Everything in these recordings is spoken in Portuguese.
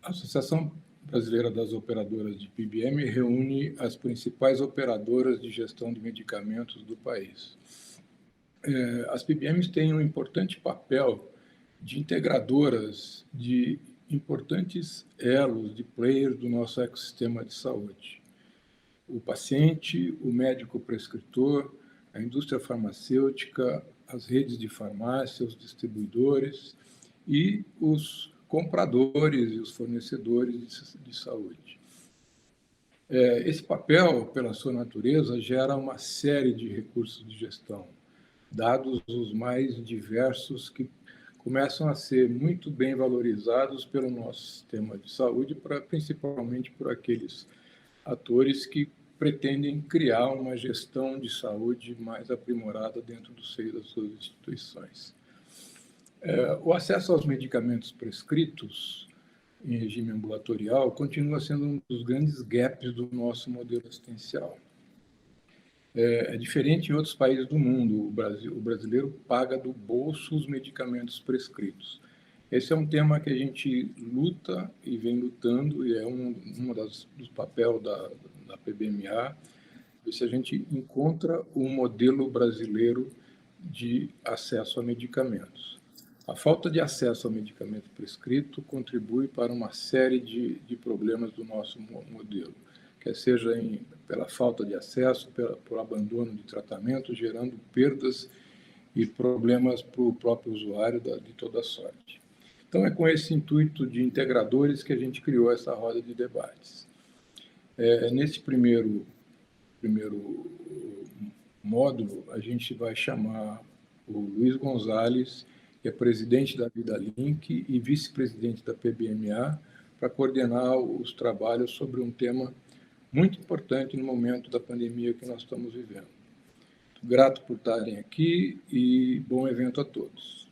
A Associação Brasileira das Operadoras de PBM reúne as principais operadoras de gestão de medicamentos do país. As PBMs têm um importante papel de integradoras de importantes elos de players do nosso ecossistema de saúde. O paciente, o médico prescritor, a indústria farmacêutica, as redes de farmácia, os distribuidores e os compradores e os fornecedores de saúde. Esse papel, pela sua natureza, gera uma série de recursos de gestão, dados os mais diversos que começam a ser muito bem valorizados pelo nosso sistema de saúde, principalmente por aqueles atores que pretendem criar uma gestão de saúde mais aprimorada dentro do seio das suas instituições. O acesso aos medicamentos prescritos em regime ambulatorial continua sendo um dos grandes gaps do nosso modelo assistencial. É diferente em outros países do mundo. O brasileiro paga do bolso os medicamentos prescritos. Esse é um tema que a gente luta e vem lutando, e é dos papéis da PBMA, ver se a gente encontra um modelo brasileiro de acesso a medicamentos. A falta de acesso ao medicamento prescrito contribui para uma série de problemas do nosso modelo, quer seja pela falta de acesso, por abandono de tratamento, gerando perdas e problemas para o próprio usuário de toda sorte. Então, é com esse intuito de integradores que a gente criou essa roda de debates. Nesse primeiro módulo, a gente vai chamar o Luiz Gonzalez, que é presidente da VidaLink e vice-presidente da PBMA, para coordenar os trabalhos sobre um tema muito importante no momento da pandemia que nós estamos vivendo. Muito grato por estarem aqui e bom evento a todos.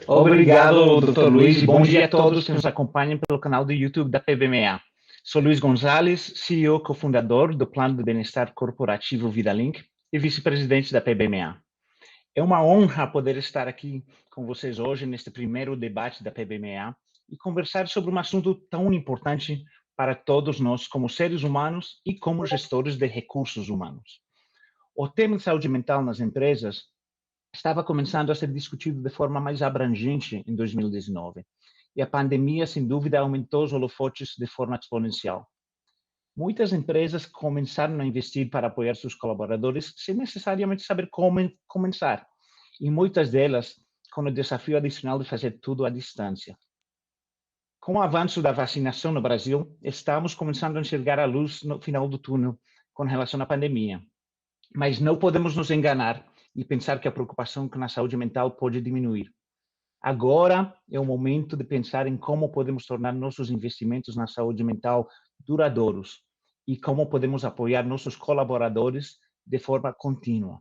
Obrigado, Dr. Luiz, e bom dia a todos que nos acompanham pelo canal do YouTube da PBMA. Sou Luiz Gonzalez, CEO e cofundador do Plano de Bem-Estar Corporativo VidaLink e vice-presidente da PBMA. É uma honra poder estar aqui com vocês hoje neste primeiro debate da PBMA e conversar sobre um assunto tão importante para todos nós como seres humanos e como gestores de recursos humanos. O tema de saúde mental nas empresas estava começando a ser discutido de forma mais abrangente em 2019, e a pandemia, sem dúvida, aumentou os holofotes de forma exponencial. Muitas empresas começaram a investir para apoiar seus colaboradores sem necessariamente saber como começar, e muitas delas com o desafio adicional de fazer tudo à distância. Com o avanço da vacinação no Brasil, estamos começando a enxergar a luz no final do túnel com relação à pandemia, mas não podemos nos enganar e pensar que a preocupação com a saúde mental pode diminuir. Agora é o momento de pensar em como podemos tornar nossos investimentos na saúde mental duradouros e como podemos apoiar nossos colaboradores de forma contínua.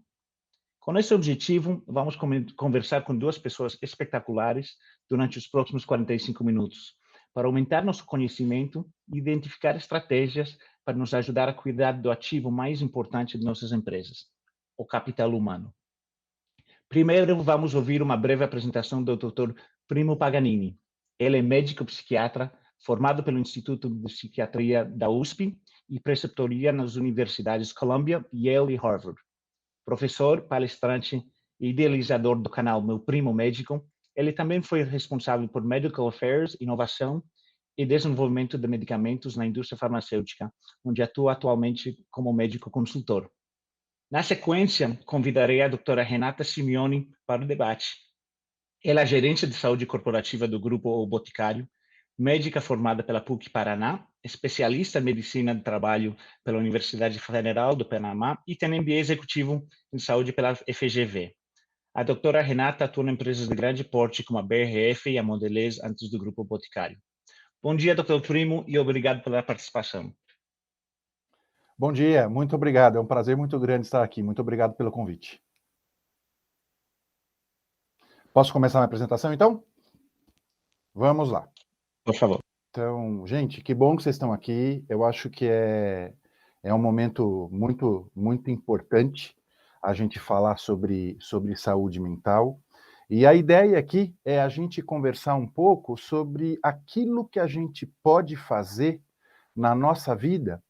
Com esse objetivo, vamos conversar com duas pessoas espetaculares durante os próximos 45 minutos, para aumentar nosso conhecimento e identificar estratégias para nos ajudar a cuidar do ativo mais importante de nossas empresas, o capital humano. Primeiro, vamos ouvir uma breve apresentação do Dr. Primo Paganini. Ele é médico psiquiatra, formado pelo Instituto de Psiquiatria da USP e preceptoria nas universidades Columbia, Yale e Harvard. Professor, palestrante e idealizador do canal Meu Primo Médico, ele também foi responsável por Medical Affairs, inovação e desenvolvimento de medicamentos na indústria farmacêutica, onde atua atualmente como médico consultor. Na sequência, convidarei a doutora Renata Simeoni para o debate. Ela é gerente de saúde corporativa do Grupo O Boticário, médica formada pela PUC Paraná, especialista em medicina do trabalho pela Universidade Federal do Panamá e tem MBA executivo em saúde pela FGV. A doutora Renata atua em empresas de grande porte como a BRF e a Mondelez antes do Grupo Boticário. Bom dia, Dr. Primo, e obrigado pela participação. Bom dia, muito obrigado. É um prazer muito grande estar aqui. Muito obrigado pelo convite. Posso começar minha apresentação, então? Vamos lá. Por favor. Então, gente, que bom que vocês estão aqui. Eu acho que é um momento muito importante a gente falar sobre saúde mental. E a ideia aqui é a gente conversar um pouco sobre aquilo que a gente pode fazer na nossa vida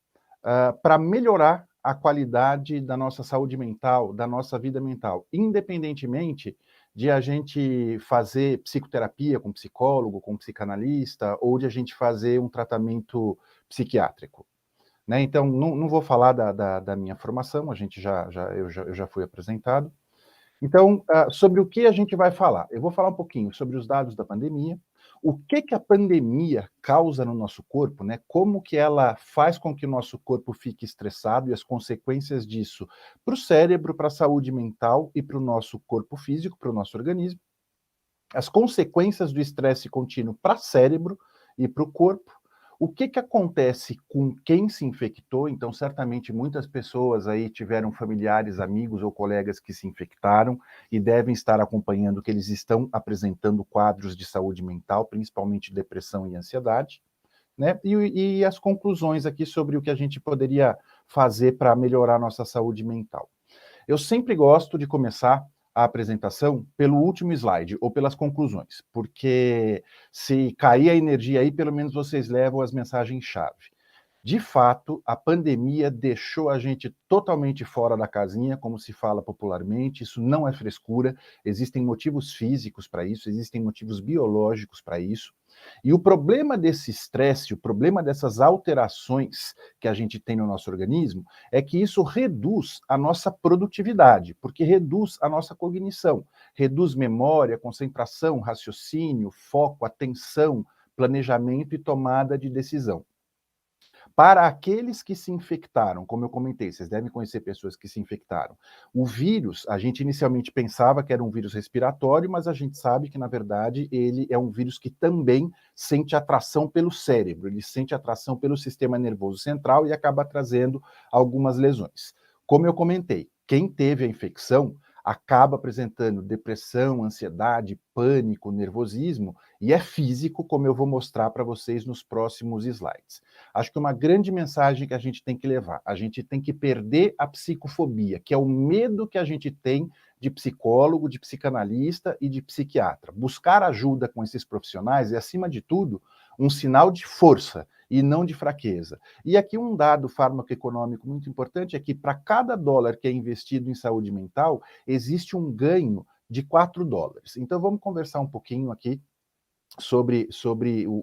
para melhorar a qualidade da nossa saúde mental, da nossa vida mental, independentemente de a gente fazer psicoterapia com psicólogo, com psicanalista, ou de a gente fazer um tratamento psiquiátrico. Né? Então, não vou falar da minha formação, eu já fui apresentado. Então, sobre o que a gente vai falar? Eu vou falar um pouquinho sobre os dados da pandemia, o que a pandemia causa no nosso corpo, né? Como que ela faz com que o nosso corpo fique estressado e as consequências disso para o cérebro, para a saúde mental e para o nosso corpo físico, para o nosso organismo. As consequências do estresse contínuo para o cérebro e para o corpo. O que acontece com quem se infectou? Então, certamente, muitas pessoas aí tiveram familiares, amigos ou colegas que se infectaram e devem estar acompanhando que eles estão apresentando quadros de saúde mental, principalmente depressão e ansiedade, né? E as conclusões aqui sobre o que a gente poderia fazer para melhorar a nossa saúde mental. Eu sempre gosto de começar a apresentação pelo último slide, ou pelas conclusões, porque se cair a energia aí, pelo menos vocês levam as mensagens-chave. De fato, a pandemia deixou a gente totalmente fora da casinha, como se fala popularmente. Isso não é frescura, existem motivos físicos para isso, existem motivos biológicos para isso. E o problema desse estresse, o problema dessas alterações que a gente tem no nosso organismo, é que isso reduz a nossa produtividade, porque reduz a nossa cognição, reduz memória, concentração, raciocínio, foco, atenção, planejamento e tomada de decisão. Para aqueles que se infectaram, como eu comentei, vocês devem conhecer pessoas que se infectaram. O vírus, a gente inicialmente pensava que era um vírus respiratório, mas a gente sabe que, na verdade, ele é um vírus que também sente atração pelo cérebro, ele sente atração pelo sistema nervoso central e acaba trazendo algumas lesões. Como eu comentei, quem teve a infecção acaba apresentando depressão, ansiedade, pânico, nervosismo, e é físico, como eu vou mostrar para vocês nos próximos slides. Acho que uma grande mensagem que a gente tem que levar, a gente tem que perder a psicofobia, que é o medo que a gente tem de psicólogo, de psicanalista e de psiquiatra. Buscar ajuda com esses profissionais é, acima de tudo, um sinal de força e não de fraqueza. E aqui um dado farmacoeconômico muito importante é que para cada dólar que é investido em saúde mental, existe um ganho de $4. Então vamos conversar um pouquinho aqui sobre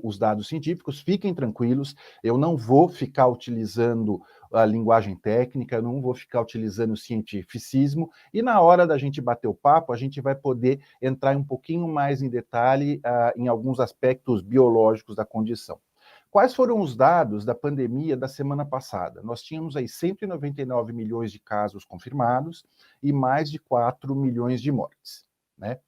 os dados científicos. Fiquem tranquilos, eu não vou ficar utilizando a linguagem técnica, eu não vou ficar utilizando o cientificismo, e na hora da gente bater o papo, a gente vai poder entrar um pouquinho mais em detalhe em alguns aspectos biológicos da condição. Quais foram os dados da pandemia da semana passada? Nós tínhamos aí 199 milhões de casos confirmados e mais de 4 milhões de mortes, né?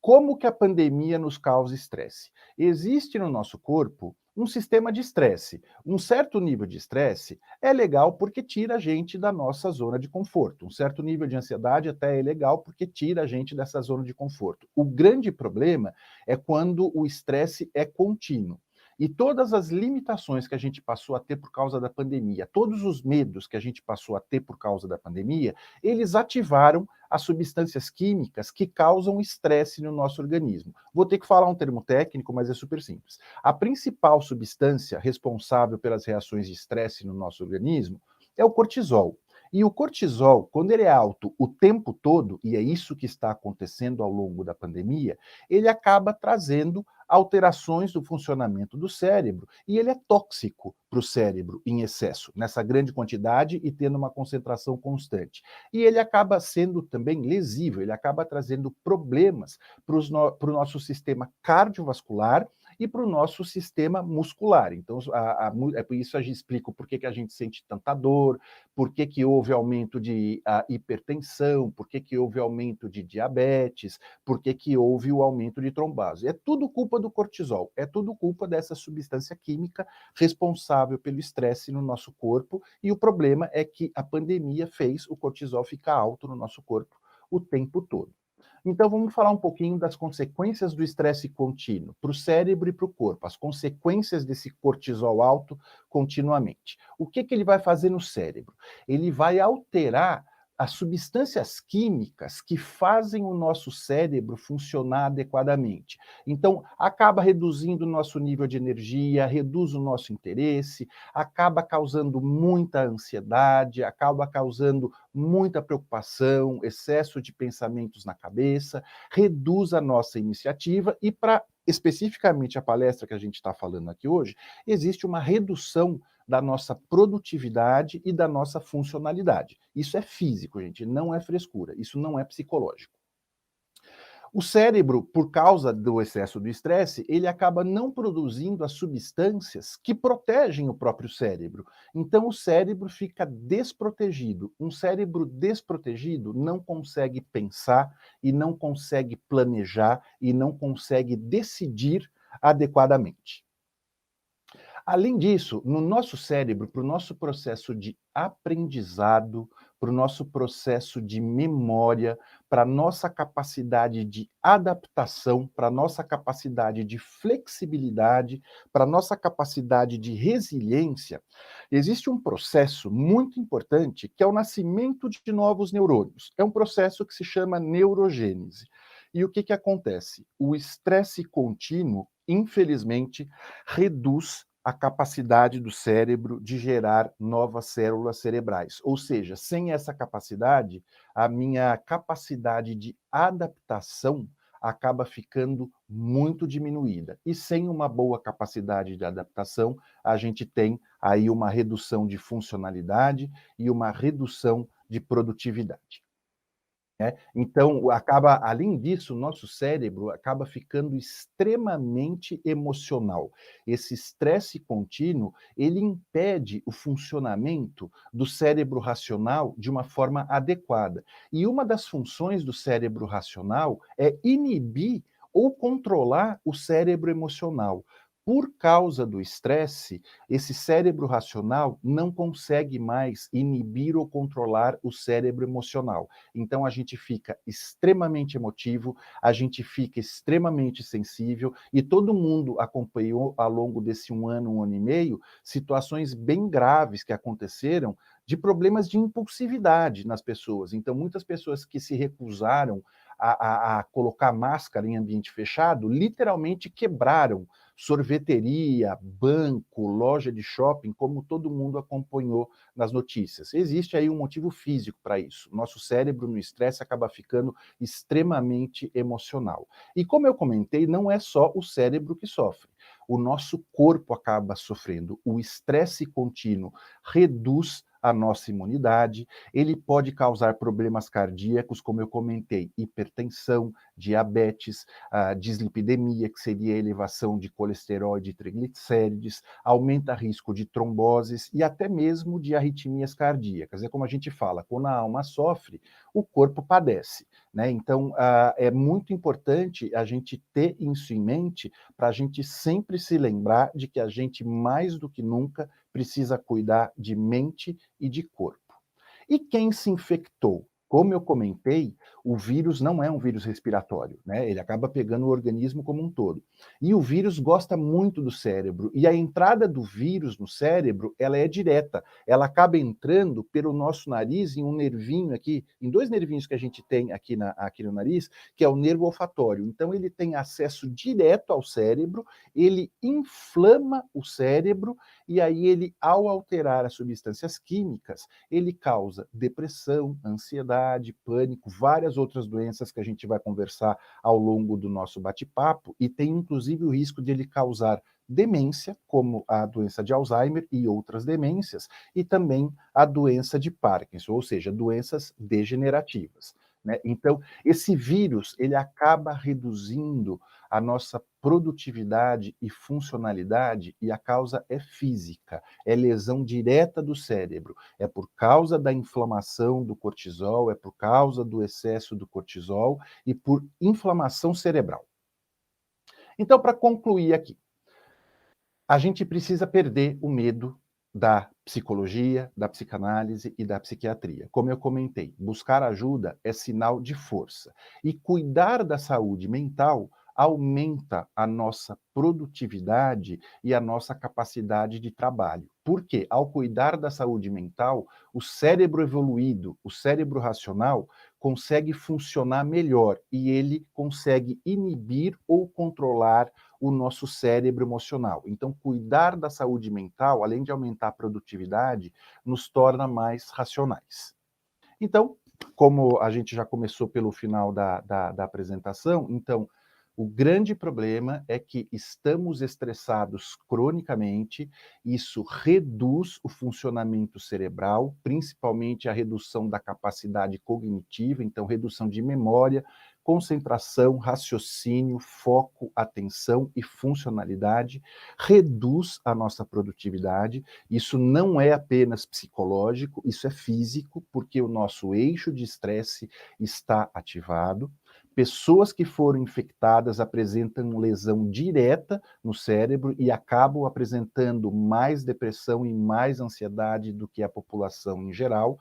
Como que a pandemia nos causa estresse? Existe no nosso corpo um sistema de estresse. Um certo nível de estresse é legal porque tira a gente da nossa zona de conforto. Um certo nível de ansiedade até é legal porque tira a gente dessa zona de conforto. O grande problema é quando o estresse é contínuo. E todas as limitações que a gente passou a ter por causa da pandemia, todos os medos que a gente passou a ter por causa da pandemia, eles ativaram as substâncias químicas que causam estresse no nosso organismo. Vou ter que falar um termo técnico, mas é super simples. A principal substância responsável pelas reações de estresse no nosso organismo é o cortisol. E o cortisol, quando ele é alto o tempo todo, e é isso que está acontecendo ao longo da pandemia, ele acaba trazendo alterações do funcionamento do cérebro, e ele é tóxico para o cérebro em excesso, nessa grande quantidade e tendo uma concentração constante. E ele acaba sendo também lesivo, ele acaba trazendo problemas para o nosso sistema cardiovascular e para o nosso sistema muscular. Então, é por isso que a gente explica por que a gente sente tanta dor, por que houve aumento de hipertensão, por que houve aumento de diabetes, por que houve o aumento de trombose. É tudo culpa do cortisol, é tudo culpa dessa substância química responsável pelo estresse no nosso corpo, e o problema é que a pandemia fez o cortisol ficar alto no nosso corpo o tempo todo. Então, vamos falar um pouquinho das consequências do estresse contínuo para o cérebro e para o corpo, as consequências desse cortisol alto continuamente. O que ele vai fazer no cérebro? Ele vai alterar as substâncias químicas que fazem o nosso cérebro funcionar adequadamente. Então, acaba reduzindo o nosso nível de energia, reduz o nosso interesse, acaba causando muita ansiedade, acaba causando muita preocupação, excesso de pensamentos na cabeça, reduz a nossa iniciativa e, para especificamente a palestra que a gente está falando aqui hoje, existe uma redução da nossa produtividade e da nossa funcionalidade. Isso é físico, gente, não é frescura, isso não é psicológico. O cérebro, por causa do excesso do estresse, ele acaba não produzindo as substâncias que protegem o próprio cérebro. Então, o cérebro fica desprotegido. Um cérebro desprotegido não consegue pensar e não consegue planejar e não consegue decidir adequadamente. Além disso, no nosso cérebro, para o nosso processo de aprendizado, para o nosso processo de memória, para a nossa capacidade de adaptação, para a nossa capacidade de flexibilidade, para a nossa capacidade de resiliência, existe um processo muito importante que é o nascimento de novos neurônios. É um processo que se chama neurogênese. E o que acontece? O estresse contínuo, infelizmente, reduz a capacidade do cérebro de gerar novas células cerebrais. Ou seja, sem essa capacidade, a minha capacidade de adaptação acaba ficando muito diminuída. E sem uma boa capacidade de adaptação, a gente tem aí uma redução de funcionalidade e uma redução de produtividade. Então, além disso, o nosso cérebro acaba ficando extremamente emocional. Esse estresse contínuo, ele impede o funcionamento do cérebro racional de uma forma adequada. E uma das funções do cérebro racional é inibir ou controlar o cérebro emocional. Por causa do estresse, esse cérebro racional não consegue mais inibir ou controlar o cérebro emocional. Então a gente fica extremamente emotivo, a gente fica extremamente sensível, e todo mundo acompanhou ao longo desse um ano e meio, situações bem graves que aconteceram de problemas de impulsividade nas pessoas. Então muitas pessoas que se recusaram a colocar máscara em ambiente fechado, literalmente quebraram sorveteria, banco, loja de shopping, como todo mundo acompanhou nas notícias. Existe aí um motivo físico para isso. Nosso cérebro no estresse acaba ficando extremamente emocional. E como eu comentei, não é só o cérebro que sofre. O nosso corpo acaba sofrendo. O estresse contínuo reduz a nossa imunidade, ele pode causar problemas cardíacos, como eu comentei, hipertensão, diabetes, dislipidemia, que seria a elevação de colesterol e de triglicérides, aumenta risco de tromboses e até mesmo de arritmias cardíacas. É como a gente fala, quando a alma sofre, o corpo padece, né? Então, é muito importante a gente ter isso em mente para a gente sempre se lembrar de que a gente, mais do que nunca, precisa cuidar de mente e de corpo. E quem se infectou? Como eu comentei, o vírus não é um vírus respiratório, né? Ele acaba pegando o organismo como um todo. E o vírus gosta muito do cérebro, e a entrada do vírus no cérebro, ela é direta. Ela acaba entrando pelo nosso nariz em um nervinho aqui, em dois nervinhos que a gente tem aqui no nariz, que é o nervo olfatório. Então ele tem acesso direto ao cérebro, ele inflama o cérebro, e aí ele, ao alterar as substâncias químicas, ele causa depressão, ansiedade, pânico, várias outras doenças que a gente vai conversar ao longo do nosso bate-papo, e tem inclusive o risco de ele causar demência, como a doença de Alzheimer e outras demências, e também a doença de Parkinson, ou seja, doenças degenerativas, né? Então, esse vírus, ele acaba reduzindo a nossa produtividade e funcionalidade, e a causa é física, é lesão direta do cérebro, é por causa da inflamação do cortisol, é por causa do excesso do cortisol e por inflamação cerebral. Então, para concluir aqui, a gente precisa perder o medo da psicologia, da psicanálise e da psiquiatria. Como eu comentei, buscar ajuda é sinal de força. E cuidar da saúde mental aumenta a nossa produtividade e a nossa capacidade de trabalho. Porque, ao cuidar da saúde mental, o cérebro evoluído, o cérebro racional, consegue funcionar melhor e ele consegue inibir ou controlar o nosso cérebro emocional. Então, cuidar da saúde mental, além de aumentar a produtividade, nos torna mais racionais. Então, como a gente já começou pelo final da apresentação, então, o grande problema é que estamos estressados cronicamente, isso reduz o funcionamento cerebral, principalmente a redução da capacidade cognitiva, então redução de memória, concentração, raciocínio, foco, atenção e funcionalidade, reduz a nossa produtividade. Isso não é apenas psicológico, isso é físico, porque o nosso eixo de estresse está ativado. Pessoas que foram infectadas apresentam lesão direta no cérebro e acabam apresentando mais depressão e mais ansiedade do que a população em geral.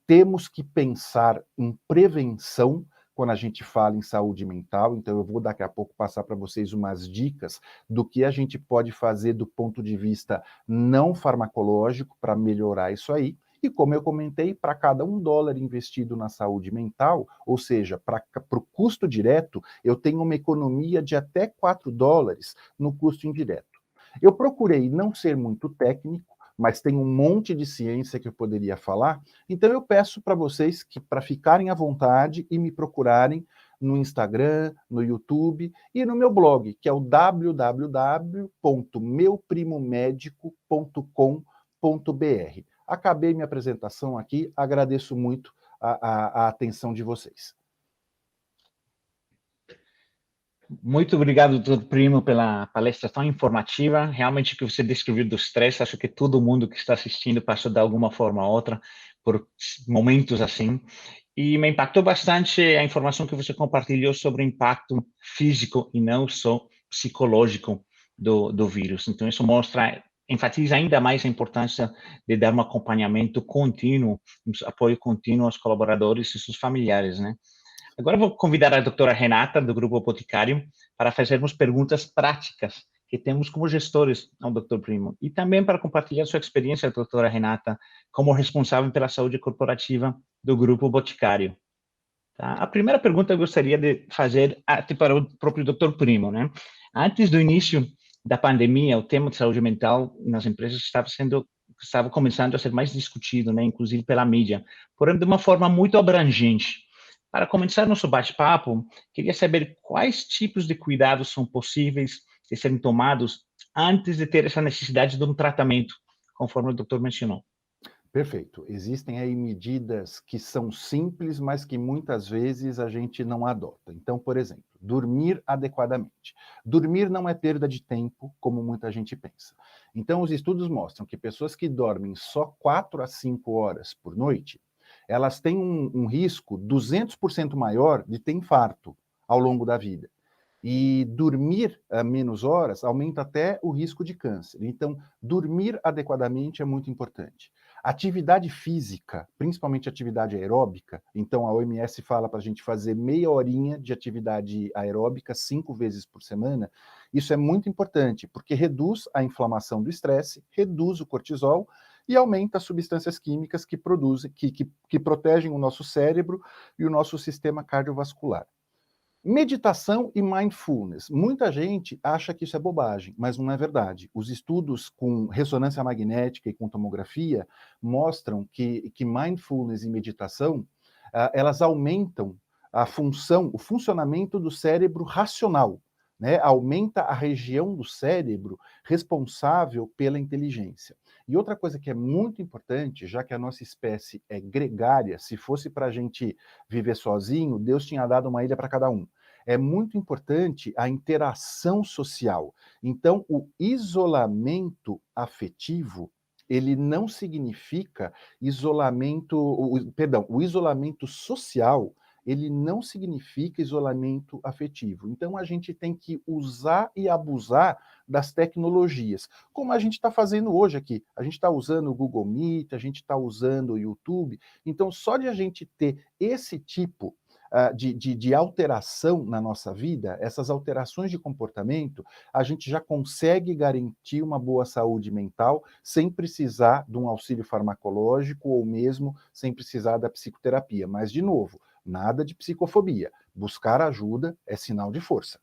Temos que pensar em prevenção quando a gente fala em saúde mental, então eu vou daqui a pouco passar para vocês umas dicas do que a gente pode fazer do ponto de vista não farmacológico para melhorar isso aí. E como eu comentei, para cada $1 investido na saúde mental, ou seja, para o custo direto, eu tenho uma economia de até $4 no custo indireto. Eu procurei não ser muito técnico, mas tem um monte de ciência que eu poderia falar, então eu peço para vocês que para ficarem à vontade e me procurarem no Instagram, no YouTube e no meu blog, que é o www.meuprimomédico.com.br. Acabei minha apresentação aqui, agradeço muito a atenção de vocês. Muito obrigado, doutor Primo, pela palestra tão informativa. Realmente, o que você descreveu do estresse, acho que todo mundo que está assistindo passou de alguma forma ou outra por momentos assim. E me impactou bastante a informação que você compartilhou sobre o impacto físico e não só psicológico do vírus. Então, isso enfatiza ainda mais a importância de dar um acompanhamento contínuo, um apoio contínuo aos colaboradores e seus familiares, né? Agora vou convidar a doutora Renata, do Grupo Boticário, para fazermos perguntas práticas que temos como gestores ao doutor Primo. E também para compartilhar sua experiência, doutora Renata, como responsável pela saúde corporativa do Grupo Boticário. Tá? A primeira pergunta eu gostaria de fazer para o próprio doutor Primo, né? Antes do início da pandemia, o tema de saúde mental nas empresas estava começando a ser mais discutido, né? Inclusive pela mídia, porém de uma forma muito abrangente. Para começar nosso bate-papo, queria saber quais tipos de cuidados são possíveis de serem tomados antes de ter essa necessidade de um tratamento, conforme o doutor mencionou. Perfeito. Existem aí medidas que são simples, mas que muitas vezes a gente não adota. Então, por exemplo, dormir adequadamente. Dormir não é perda de tempo, como muita gente pensa. Então, os estudos mostram que pessoas que dormem só 4 a 5 horas por noite, elas têm um risco 200% maior de ter infarto ao longo da vida. E dormir menos horas aumenta até o risco de câncer. Então, dormir adequadamente é muito importante. Atividade física, principalmente atividade aeróbica, então a OMS fala para a gente fazer meia horinha de atividade aeróbica 5 vezes por semana. Isso é muito importante, porque reduz a inflamação do estresse, reduz o cortisol e aumenta as substâncias químicas que protegem o nosso cérebro e o nosso sistema cardiovascular. Meditação e mindfulness. Muita gente acha que isso é bobagem, mas não é verdade. Os estudos com ressonância magnética e com tomografia mostram que mindfulness e meditação, elas aumentam o funcionamento do cérebro racional, né? Aumenta a região do cérebro responsável pela inteligência. E outra coisa que é muito importante, já que a nossa espécie é gregária, se fosse para a gente viver sozinho, Deus tinha dado uma ilha para cada um. é muito importante a interação social. Então, o isolamento afetivo, ele não significa isolamento, perdão, o isolamento social, ele não significa isolamento afetivo. Então, a gente tem que usar e abusar das tecnologias, como a gente está fazendo hoje aqui. A gente está usando o Google Meet, a gente está usando o YouTube. Então, só de a gente ter esse tipo de alteração na nossa vida, essas alterações de comportamento, a gente já consegue garantir uma boa saúde mental sem precisar de um auxílio farmacológico ou mesmo sem precisar da psicoterapia. Mas, de novo, nada de psicofobia. Buscar ajuda é sinal de força.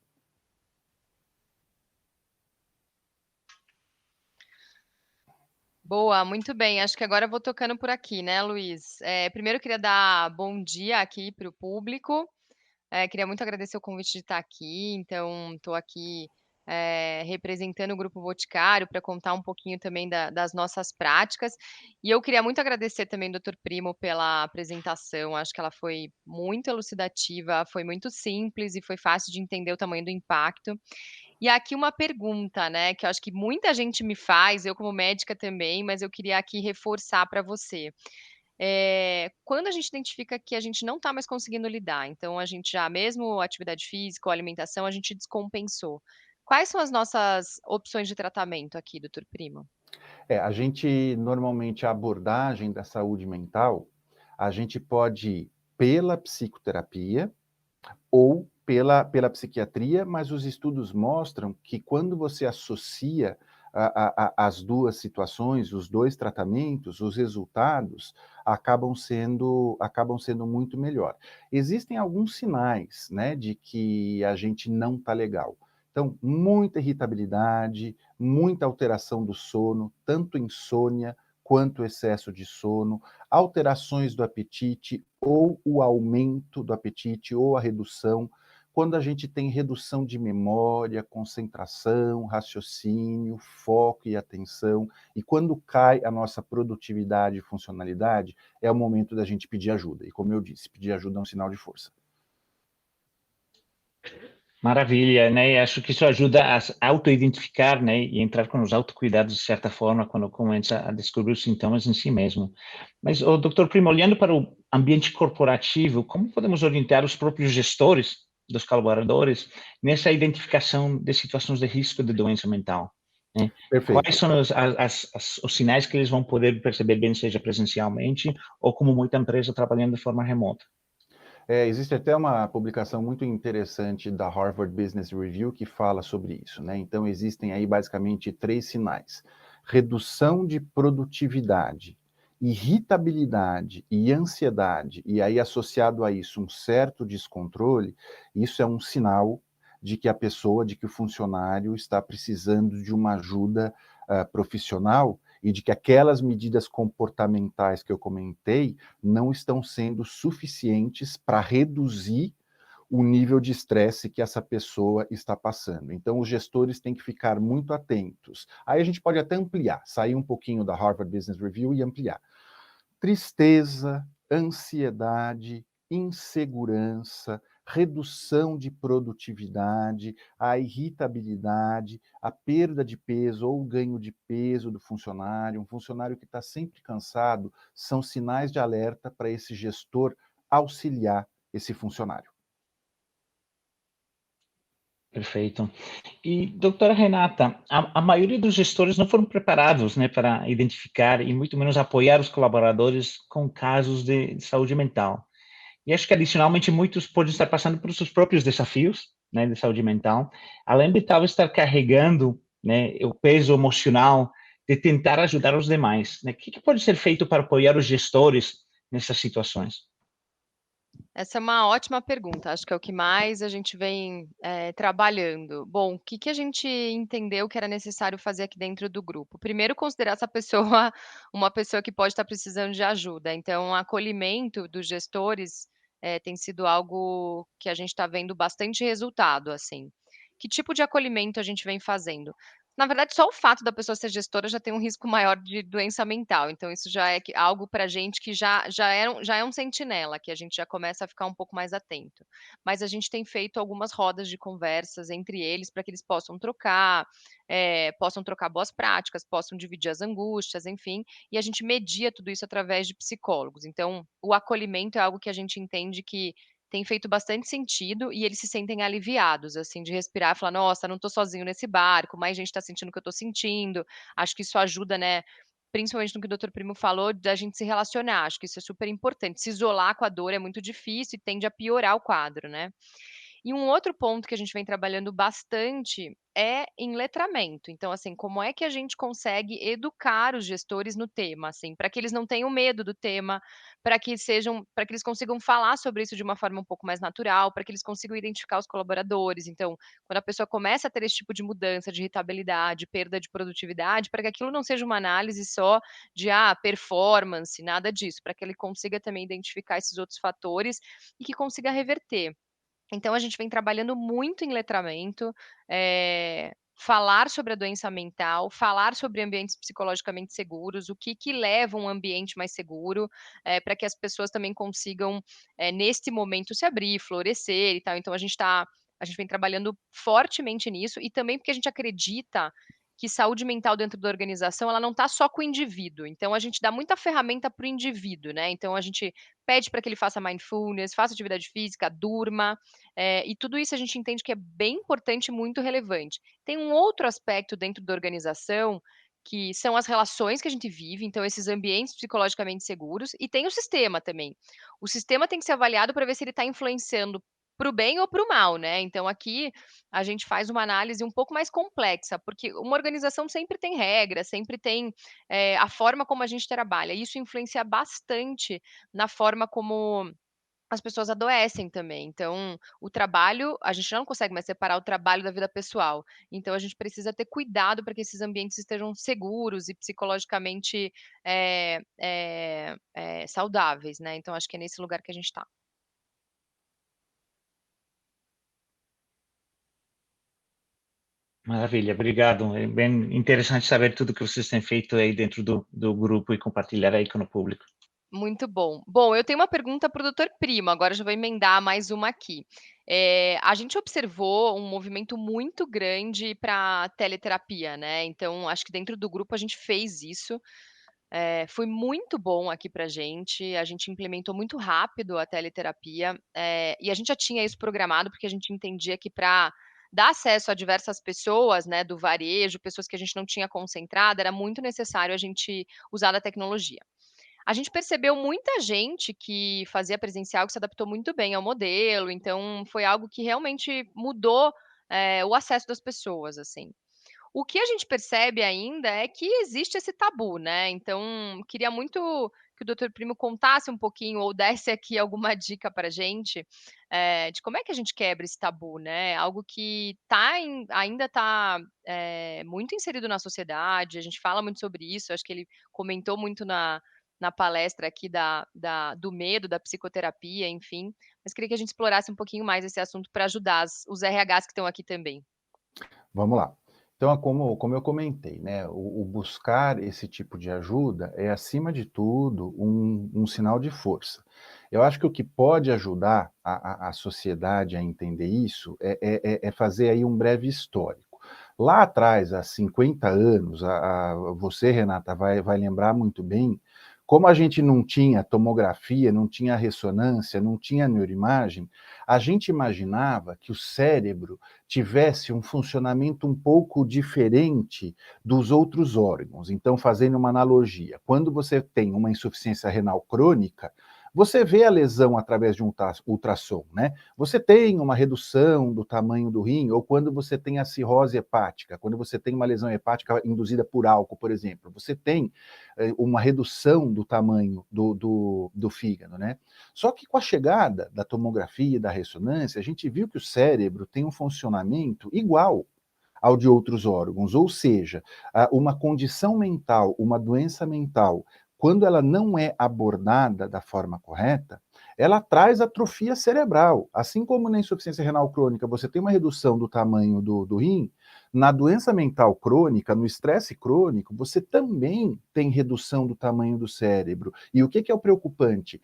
Boa, muito bem. Acho que agora eu vou tocando por aqui, né, Luiz? Primeiro eu queria dar bom dia aqui para o público. Queria muito agradecer o convite de estar aqui. Então, estou aqui representando o Grupo Boticário para contar um pouquinho também das nossas práticas. E eu queria muito agradecer também, doutor Primo, pela apresentação. Acho que ela foi muito elucidativa, foi muito simples e foi fácil de entender o tamanho do impacto. E aqui uma pergunta, né, que eu acho que muita gente me faz, eu como médica também, mas eu queria aqui reforçar para você. Quando a gente identifica que a gente não está mais conseguindo lidar, então a gente já mesmo atividade física ou alimentação, a gente descompensou. Quais são as nossas opções de tratamento aqui, doutor Primo? A gente, normalmente, a abordagem da saúde mental, a gente pode ir pela psicoterapia ou pela psiquiatria, mas os estudos mostram que quando você associa as duas situações, os dois tratamentos, os resultados acabam sendo muito melhor. Existem alguns sinais, né, de que a gente não está legal. Então, muita irritabilidade, muita alteração do sono, tanto insônia quanto excesso de sono, alterações do apetite ou o aumento do apetite ou a redução, quando a gente tem redução de memória, concentração, raciocínio, foco e atenção, e quando cai a nossa produtividade e funcionalidade, é o momento da gente pedir ajuda. E como eu disse, pedir ajuda é um sinal de força. Maravilha, né? E acho que isso ajuda a auto-identificar, né? E entrar com os autocuidados de certa forma quando começa a descobrir os sintomas em si mesmo. Mas, doutor Primo, olhando para o ambiente corporativo, como podemos orientar os próprios gestores dos colaboradores nessa identificação de situações de risco de doença mental? Né? Perfeito. Quais são os sinais que eles vão poder perceber bem, seja presencialmente ou como muita empresa trabalhando de forma remota? Existe até uma publicação muito interessante da Harvard Business Review que fala sobre isso, né? Então, existem aí basicamente 3 sinais: redução de produtividade, irritabilidade e ansiedade, e aí associado a isso um certo descontrole. Isso é um sinal de que a pessoa, de que o funcionário está precisando de uma ajuda profissional e de que aquelas medidas comportamentais que eu comentei não estão sendo suficientes para reduzir o nível de estresse que essa pessoa está passando. Então, os gestores têm que ficar muito atentos. Aí a gente pode até ampliar, sair um pouquinho da Harvard Business Review e ampliar. Tristeza, ansiedade, insegurança, redução de produtividade, a irritabilidade, a perda de peso ou o ganho de peso do funcionário, um funcionário que está sempre cansado, são sinais de alerta para esse gestor auxiliar esse funcionário. Perfeito. E, doutora Renata, a maioria dos gestores não foram preparados, né, para identificar e muito menos apoiar os colaboradores com casos de saúde mental. E acho que, adicionalmente, muitos podem estar passando por seus próprios desafios, né, de saúde mental, além de talvez estar carregando, né, o peso emocional de tentar ajudar os demais. Né? O que pode ser feito para apoiar os gestores nessas situações? Essa é uma ótima pergunta, acho que é o que mais a gente vem, trabalhando. Bom, o que que a gente entendeu que era necessário fazer aqui dentro do grupo? Primeiro, considerar essa pessoa uma pessoa que pode estar precisando de ajuda, então o acolhimento dos gestores, tem sido algo que a gente está vendo bastante resultado, assim. Que tipo de acolhimento a gente vem fazendo? Na verdade, só o fato da pessoa ser gestora já tem um risco maior de doença mental, então isso já é algo para a gente que já é um sentinela, que a gente já começa a ficar um pouco mais atento. Mas a gente tem feito algumas rodas de conversas entre eles para que eles possam trocar boas práticas, possam dividir as angústias, enfim, e a gente media tudo isso através de psicólogos. Então, o acolhimento é algo que a gente entende que tem feito bastante sentido e eles se sentem aliviados, assim, de respirar e falar: "Nossa, não estou sozinho nesse barco, mais gente está sentindo o que eu estou sentindo". Acho que isso ajuda, né, principalmente no que o doutor Primo falou, da gente se relacionar, acho que isso é super importante. Se isolar com a dor é muito difícil e tende a piorar o quadro, né. E um outro ponto que a gente vem trabalhando bastante é em letramento. Então, assim, como é que a gente consegue educar os gestores no tema, assim, para que eles não tenham medo do tema, para que eles consigam falar sobre isso de uma forma um pouco mais natural, para que eles consigam identificar os colaboradores. Então, quando a pessoa começa a ter esse tipo de mudança, de irritabilidade, perda de produtividade, para que aquilo não seja uma análise só de performance, nada disso, para que ele consiga também identificar esses outros fatores e que consiga reverter. Então a gente vem trabalhando muito em letramento, falar sobre a doença mental, falar sobre ambientes psicologicamente seguros, o que que leva um ambiente mais seguro, para que as pessoas também consigam, neste momento se abrir, florescer e tal. Então a gente vem trabalhando fortemente nisso e também porque a gente acredita que saúde mental dentro da organização, ela não está só com o indivíduo, então a gente dá muita ferramenta para o indivíduo, né, então a gente pede para que ele faça mindfulness, faça atividade física, durma, e tudo isso a gente entende que é bem importante e muito relevante. Tem um outro aspecto dentro da organização, que são as relações que a gente vive, então esses ambientes psicologicamente seguros, e tem o sistema também. O sistema tem que ser avaliado para ver se ele está influenciando para o bem ou para o mal, né. Então aqui a gente faz uma análise um pouco mais complexa, porque uma organização sempre tem regras, sempre tem, a forma como a gente trabalha, e isso influencia bastante na forma como as pessoas adoecem também. Então, o trabalho a gente não consegue mais separar o trabalho da vida pessoal. Então a gente precisa ter cuidado para que esses ambientes estejam seguros e psicologicamente, saudáveis, né. Então acho que é nesse lugar que a gente está. Maravilha, obrigado. É bem interessante saber tudo que vocês têm feito aí dentro do grupo e compartilhar aí com o público. Muito bom. Bom, eu tenho uma pergunta para o doutor Primo, agora já vou emendar mais uma aqui. A gente observou um movimento muito grande para teleterapia, né, então acho que dentro do grupo a gente fez isso, foi muito bom aqui pra a gente implementou muito rápido a teleterapia, e a gente já tinha isso programado, porque a gente entendia que para dar acesso a diversas pessoas, né, do varejo, pessoas que a gente não tinha concentrado, era muito necessário a gente usar da tecnologia. A gente percebeu muita gente que fazia presencial que se adaptou muito bem ao modelo, então foi algo que realmente mudou, o acesso das pessoas, assim. O que a gente percebe ainda é que existe esse tabu, né, então queria muito que o doutor Primo contasse um pouquinho ou desse aqui alguma dica pra gente, de como é que a gente quebra esse tabu, né, algo que ainda está, muito inserido na sociedade, a gente fala muito sobre isso, acho que ele comentou muito na palestra aqui do medo, da psicoterapia, enfim, mas queria que a gente explorasse um pouquinho mais esse assunto para ajudar os RHs que estão aqui também. Vamos lá. Então, como eu comentei, né, o buscar esse tipo de ajuda é, acima de tudo, um sinal de força. Eu acho que o que pode ajudar a sociedade a entender isso é fazer aí um breve histórico. Lá atrás, há 50 anos, você, Renata, vai lembrar muito bem, como a gente não tinha tomografia, não tinha ressonância, não tinha neuroimagem, a gente imaginava que o cérebro tivesse um funcionamento um pouco diferente dos outros órgãos. Então, fazendo uma analogia, quando você tem uma insuficiência renal crônica, você vê a lesão através de um ultrassom, né? Você tem uma redução do tamanho do rim, ou quando você tem a cirrose hepática, quando você tem uma lesão hepática induzida por álcool, por exemplo, você tem uma redução do tamanho do fígado, né? Só que com a chegada da tomografia e da ressonância, a gente viu que o cérebro tem um funcionamento igual ao de outros órgãos, ou seja, uma condição mental, uma doença mental, quando ela não é abordada da forma correta, ela traz atrofia cerebral. Assim como na insuficiência renal crônica você tem uma redução do tamanho do rim, Na doença mental crônica, no estresse crônico, você também tem redução do tamanho do cérebro. E o que é o preocupante?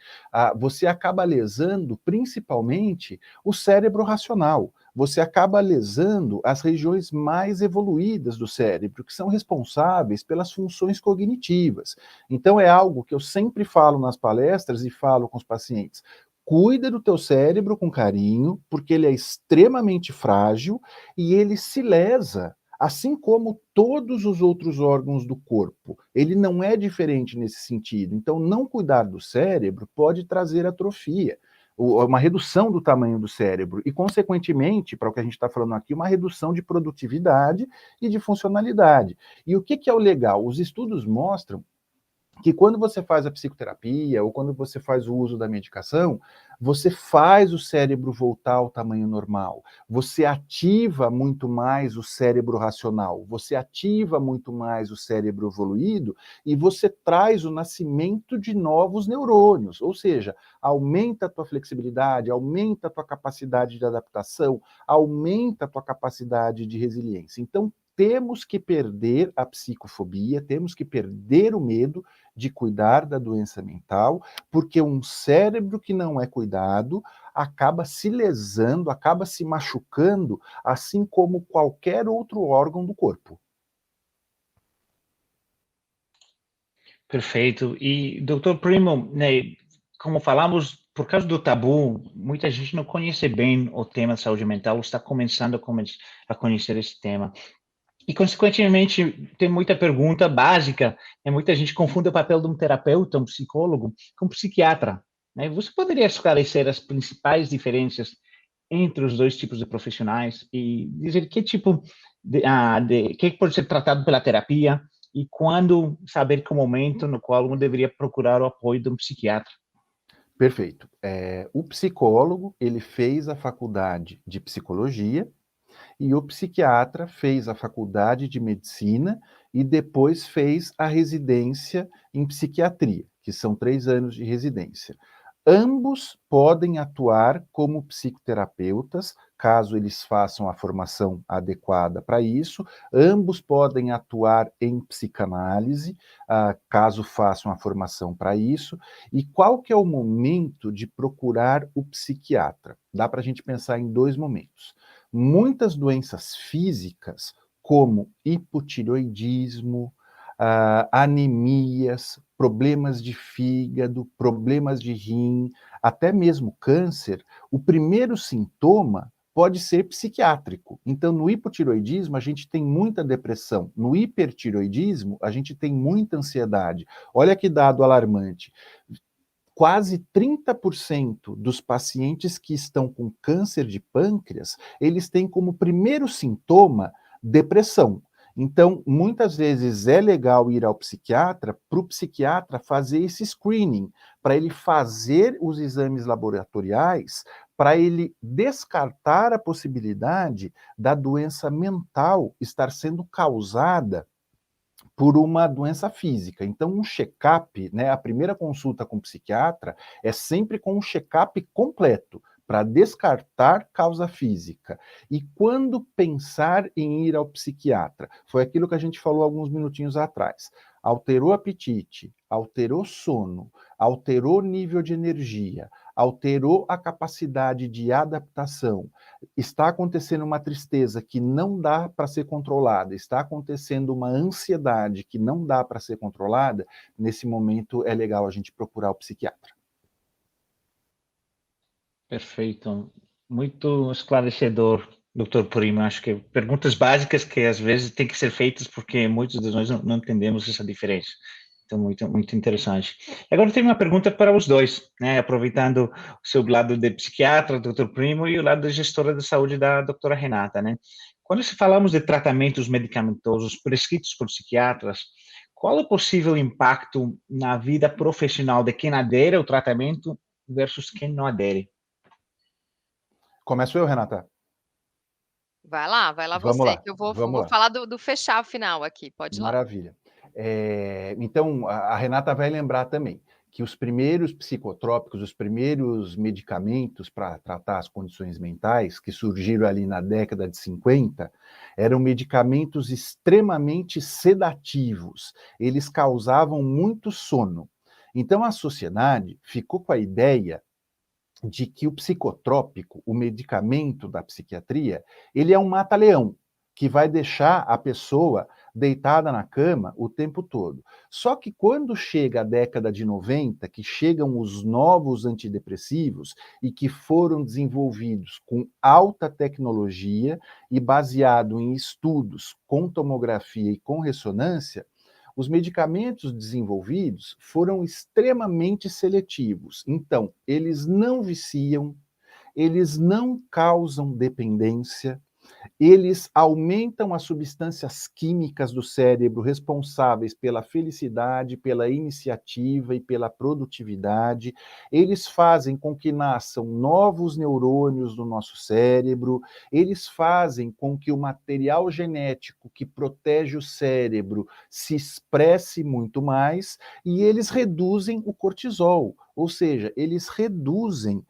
Você acaba lesando principalmente o cérebro racional. Você acaba lesando as regiões mais evoluídas do cérebro, que são responsáveis pelas funções cognitivas. Então é algo que eu sempre falo nas palestras e falo com os pacientes. Cuida do teu cérebro com carinho, porque ele é extremamente frágil e ele se lesa, assim como todos os outros órgãos do corpo. Ele não é diferente nesse sentido. Então, não cuidar do cérebro pode trazer atrofia, uma redução do tamanho do cérebro e, consequentemente, para o que a gente está falando aqui, uma redução de produtividade e de funcionalidade. E o que é o legal? Os estudos mostram que quando você faz a psicoterapia ou quando você faz o uso da medicação, você faz o cérebro voltar ao tamanho normal, você ativa muito mais o cérebro racional, você ativa muito mais o cérebro evoluído e você traz o nascimento de novos neurônios, ou seja, aumenta a tua flexibilidade, aumenta a tua capacidade de adaptação, aumenta a tua capacidade de resiliência. Então, temos que perder a psicofobia, temos que perder o medo de cuidar da doença mental, porque um cérebro que não é cuidado acaba se lesando, acaba se machucando, assim como qualquer outro órgão do corpo. Perfeito. E, doutor Primo, né, como falamos, por causa do tabu, muita gente não conhece bem o tema de saúde mental, está começando a conhecer esse tema. E, consequentemente, tem muita pergunta básica, né? Muita gente confunde o papel de um terapeuta, um psicólogo, com um psiquiatra, né? Você poderia esclarecer as principais diferenças entre os dois tipos de profissionais e dizer que tipo que pode ser tratado pela terapia e quando saber que o momento no qual um deveria procurar o apoio de um psiquiatra? Perfeito. O psicólogo, ele fez a faculdade de psicologia, e o psiquiatra fez a faculdade de medicina e depois fez a residência em psiquiatria, que são 3 anos de residência. Ambos podem atuar como psicoterapeutas, caso eles façam a formação adequada para isso. Ambos podem atuar em psicanálise, caso façam a formação para isso. E qual que é o momento de procurar o psiquiatra? Dá para a gente pensar em 2 momentos. Muitas doenças físicas, como hipotireoidismo, anemias, problemas de fígado, problemas de rim, até mesmo câncer, o primeiro sintoma pode ser psiquiátrico. Então, no hipotireoidismo, a gente tem muita depressão. No hipertireoidismo, a gente tem muita ansiedade. Olha que dado alarmante. Quase 30% dos pacientes que estão com câncer de pâncreas, eles têm como primeiro sintoma depressão. Então, muitas vezes é legal ir ao psiquiatra, para o psiquiatra fazer esse screening, para ele fazer os exames laboratoriais, para ele descartar a possibilidade da doença mental estar sendo causada por uma doença física. Então, um check-up, né, a primeira consulta com o psiquiatra é sempre com um check-up completo, para descartar causa física. E quando pensar em ir ao psiquiatra? Foi aquilo que a gente falou alguns minutinhos atrás. Alterou apetite, alterou sono, alterou nível de energia, alterou a capacidade de adaptação, está acontecendo uma tristeza que não dá para ser controlada, está acontecendo uma ansiedade que não dá para ser controlada, nesse momento é legal a gente procurar o psiquiatra. Perfeito. Muito esclarecedor, doutor Primo. Acho que perguntas básicas que às vezes têm que ser feitas porque muitos de nós não entendemos essa diferença. Então, muito interessante. Agora, eu tenho uma pergunta para os dois, né? Aproveitando o seu lado de psiquiatra, doutor Primo, e o lado de gestora de saúde da doutora Renata, né? Quando se falamos de tratamentos medicamentosos prescritos por psiquiatras, qual é o possível impacto na vida profissional de quem adere ao tratamento versus quem não adere? Começo eu, Renata? Vai lá Vamos você, lá, que eu vamos vou lá. falar do fechar final aqui, pode ir lá. Maravilha. Então, a Renata vai lembrar também que os primeiros psicotrópicos, os primeiros medicamentos para tratar as condições mentais, que surgiram ali na década de 50, eram medicamentos extremamente sedativos. Eles causavam muito sono. Então a sociedade ficou com a ideia de que o psicotrópico, o medicamento da psiquiatria, ele é um mata-leão, que vai deixar a pessoa deitada na cama o tempo todo. Só que quando chega a década de 90, que chegam os novos antidepressivos e que foram desenvolvidos com alta tecnologia e baseado em estudos com tomografia e com ressonância, os medicamentos desenvolvidos foram extremamente seletivos. Então, eles não viciam, eles não causam dependência, eles aumentam as substâncias químicas do cérebro responsáveis pela felicidade, pela iniciativa e pela produtividade. Eles fazem com que nasçam novos neurônios no nosso cérebro. Eles fazem com que o material genético que protege o cérebro se expresse muito mais. E eles reduzem o cortisol, ou seja, eles reduzem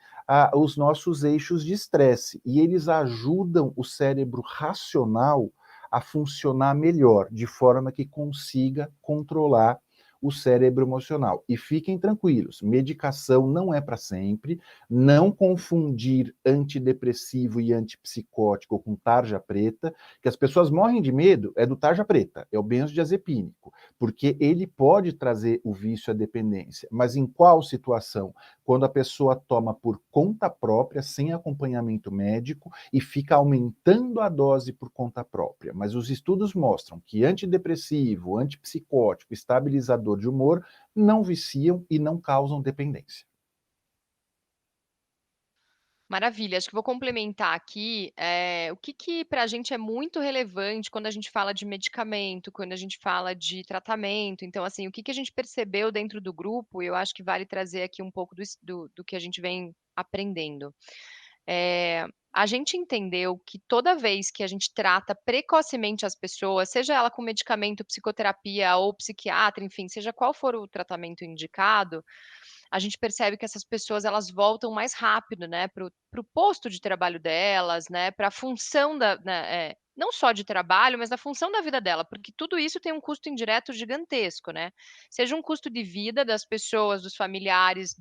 os nossos eixos de estresse, e eles ajudam o cérebro racional a funcionar melhor, de forma que consiga controlar o cérebro emocional. E fiquem tranquilos, medicação não é para sempre, não confundir antidepressivo e antipsicótico com tarja preta, que as pessoas morrem de medo, é do tarja preta, é o benzodiazepínico, porque ele pode trazer o vício à dependência. Mas em qual situação? Quando a pessoa toma por conta própria, sem acompanhamento médico, e fica aumentando a dose por conta própria. Mas os estudos mostram que antidepressivo, antipsicótico, estabilizador de humor não viciam e não causam dependência. Maravilha, acho que vou complementar aqui, o que para a gente é muito relevante quando a gente fala de medicamento, quando a gente fala de tratamento. Então, assim, o que a gente percebeu dentro do grupo, e eu acho que vale trazer aqui um pouco do que a gente vem aprendendo. A gente entendeu que toda vez que a gente trata precocemente as pessoas, seja ela com medicamento, psicoterapia ou psiquiatra, enfim, seja qual for o tratamento indicado, a gente percebe que essas pessoas elas voltam mais rápido, né, para o posto de trabalho delas, né, para a função né, não só de trabalho, mas da função da vida dela, porque tudo isso tem um custo indireto gigantesco, né? Seja um custo de vida das pessoas, dos familiares,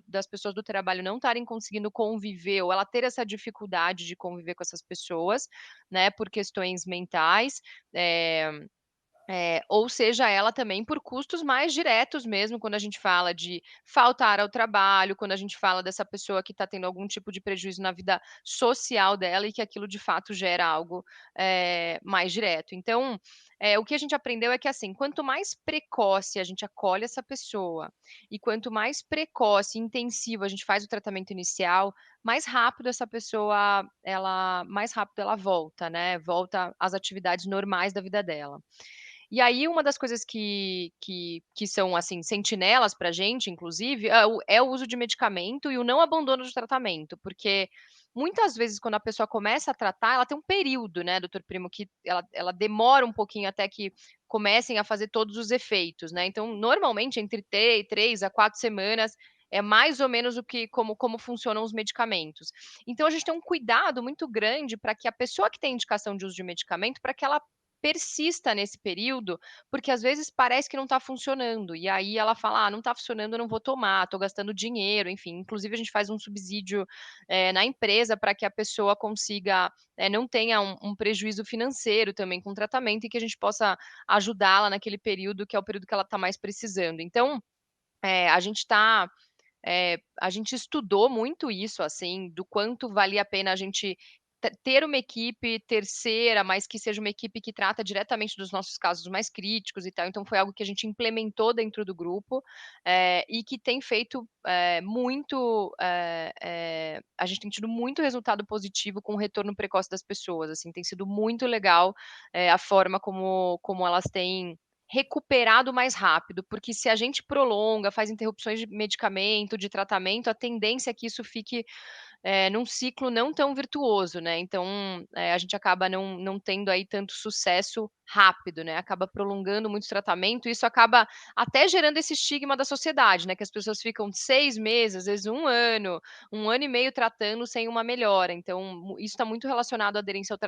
das pessoas do trabalho não estarem conseguindo conviver, ou ela ter essa dificuldade de conviver com essas pessoas, né, por questões mentais, eh, ou seja ela também por custos mais diretos mesmo, quando a gente fala de faltar ao trabalho, quando a gente fala dessa pessoa que está tendo algum tipo de prejuízo na vida social dela e que aquilo de fato gera algo, mais direto. Então, o que a gente aprendeu é que, assim, quanto mais precoce a gente acolhe essa pessoa e quanto mais precoce e intensivo a gente faz o tratamento inicial, mais rápido ela volta, né, volta às atividades normais da vida dela. E aí uma das coisas que são, assim, sentinelas pra gente, inclusive, é o uso de medicamento e o não abandono do tratamento, porque muitas vezes quando a pessoa começa a tratar, ela tem um período, né, doutor Primo, que ela demora um pouquinho até que comecem a fazer todos os efeitos, né. Então, normalmente entre 3 a 4 semanas é mais ou menos o que como funcionam os medicamentos. Então a gente tem um cuidado muito grande para que a pessoa que tem indicação de uso de medicamento, para que ela persista nesse período, porque às vezes parece que não está funcionando, e aí ela fala: "Ah, não está funcionando, eu não vou tomar, estou gastando dinheiro", enfim. Inclusive a gente faz um subsídio, na empresa para que a pessoa consiga, não tenha um prejuízo financeiro também com o tratamento e que a gente possa ajudá-la naquele período que é o período que ela está mais precisando. Então, a gente tá a gente estudou muito isso, assim, do quanto valia a pena a gente ter uma equipe terceira, mas que seja uma equipe que trata diretamente dos nossos casos mais críticos e tal. Então foi algo que a gente implementou dentro do grupo, e que tem feito, a gente tem tido muito resultado positivo com o retorno precoce das pessoas, assim, tem sido muito legal, a forma como elas têm recuperado mais rápido, porque se a gente prolonga, faz interrupções de medicamento, de tratamento, a tendência é que isso fique num ciclo não tão virtuoso, né, então, a gente acaba não tendo aí tanto sucesso rápido, né, acaba prolongando muito o tratamento, e isso acaba até gerando esse estigma da sociedade, né, que as pessoas ficam 6 meses, às vezes 1 ano e meio tratando sem uma melhora, então isso está muito relacionado à aderência ao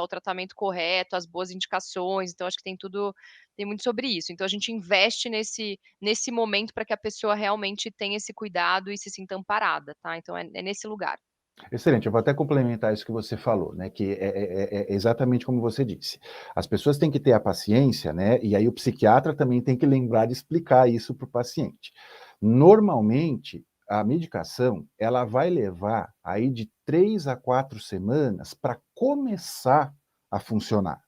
tratamento correto, às boas indicações, então acho que tem muito sobre isso. Então a gente investe nesse momento para que a pessoa realmente tenha esse cuidado e se sinta amparada, tá. Então é nesse lugar. Excelente, eu vou até complementar isso que você falou, né, que é exatamente como você disse. As pessoas têm que ter a paciência, né, e aí o psiquiatra também tem que lembrar de explicar isso para o paciente. Normalmente, a medicação, ela vai levar aí de 3 a 4 semanas para começar a funcionar.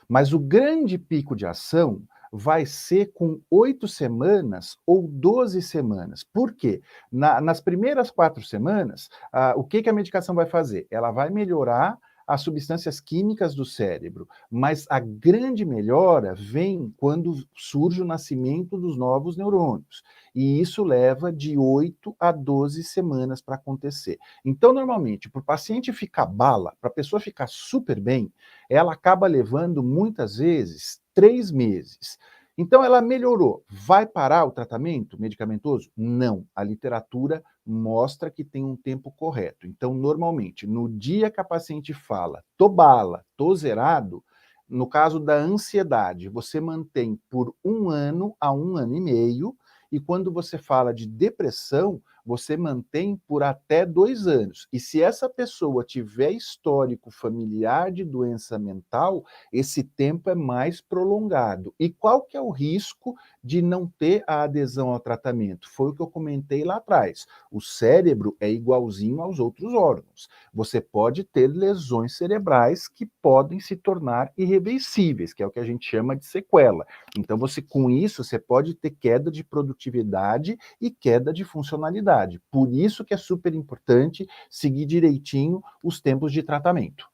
Mas o grande pico de ação vai ser com 8 semanas ou 12 semanas. Por quê? Nas primeiras 4 semanas, o que, que a medicação vai fazer? Ela vai melhorar as substâncias químicas do cérebro, mas a grande melhora vem quando surge o nascimento dos novos neurônios. E isso leva de 8 a 12 semanas para acontecer. Então, normalmente, para o paciente ficar bala, para a pessoa ficar super bem, ela acaba levando, muitas vezes, 3 meses. Então, ela melhorou. Vai parar o tratamento medicamentoso? Não. A literatura mostra que tem um tempo correto. Então, normalmente, no dia que a paciente fala, tô bala, tô zerado, no caso da ansiedade, você mantém por 1 ano a 1 ano e meio, e quando você fala de depressão, você mantém por até 2 anos. E se essa pessoa tiver histórico familiar de doença mental, esse tempo é mais prolongado. E qual que é o risco de não ter a adesão ao tratamento? Foi o que eu comentei lá atrás. O cérebro é igualzinho aos outros órgãos. Você pode ter lesões cerebrais que podem se tornar irreversíveis, que é o que a gente chama de sequela. Então, com isso, você pode ter queda de produtividade e queda de funcionalidade. Por isso que é super importante seguir direitinho os tempos de tratamento.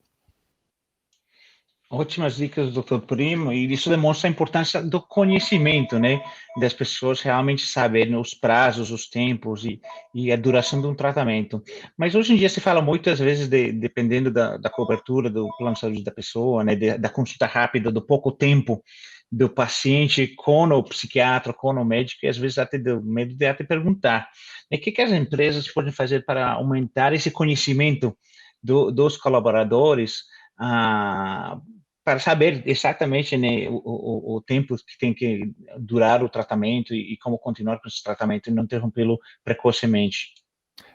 Ótimas dicas, doutor Primo, e isso demonstra a importância do conhecimento, né, das pessoas realmente saberem os prazos, os tempos e a duração de um tratamento. Mas hoje em dia se fala muitas vezes, dependendo da cobertura do plano de saúde da pessoa, né, da consulta rápida, do pouco tempo do paciente com o psiquiatra, com o médico, e às vezes até do medo de até perguntar, né, o que as empresas podem fazer para aumentar esse conhecimento dos colaboradores, para saber exatamente, né, o tempo que tem que durar o tratamento e como continuar com esse tratamento e não interrompê-lo precocemente.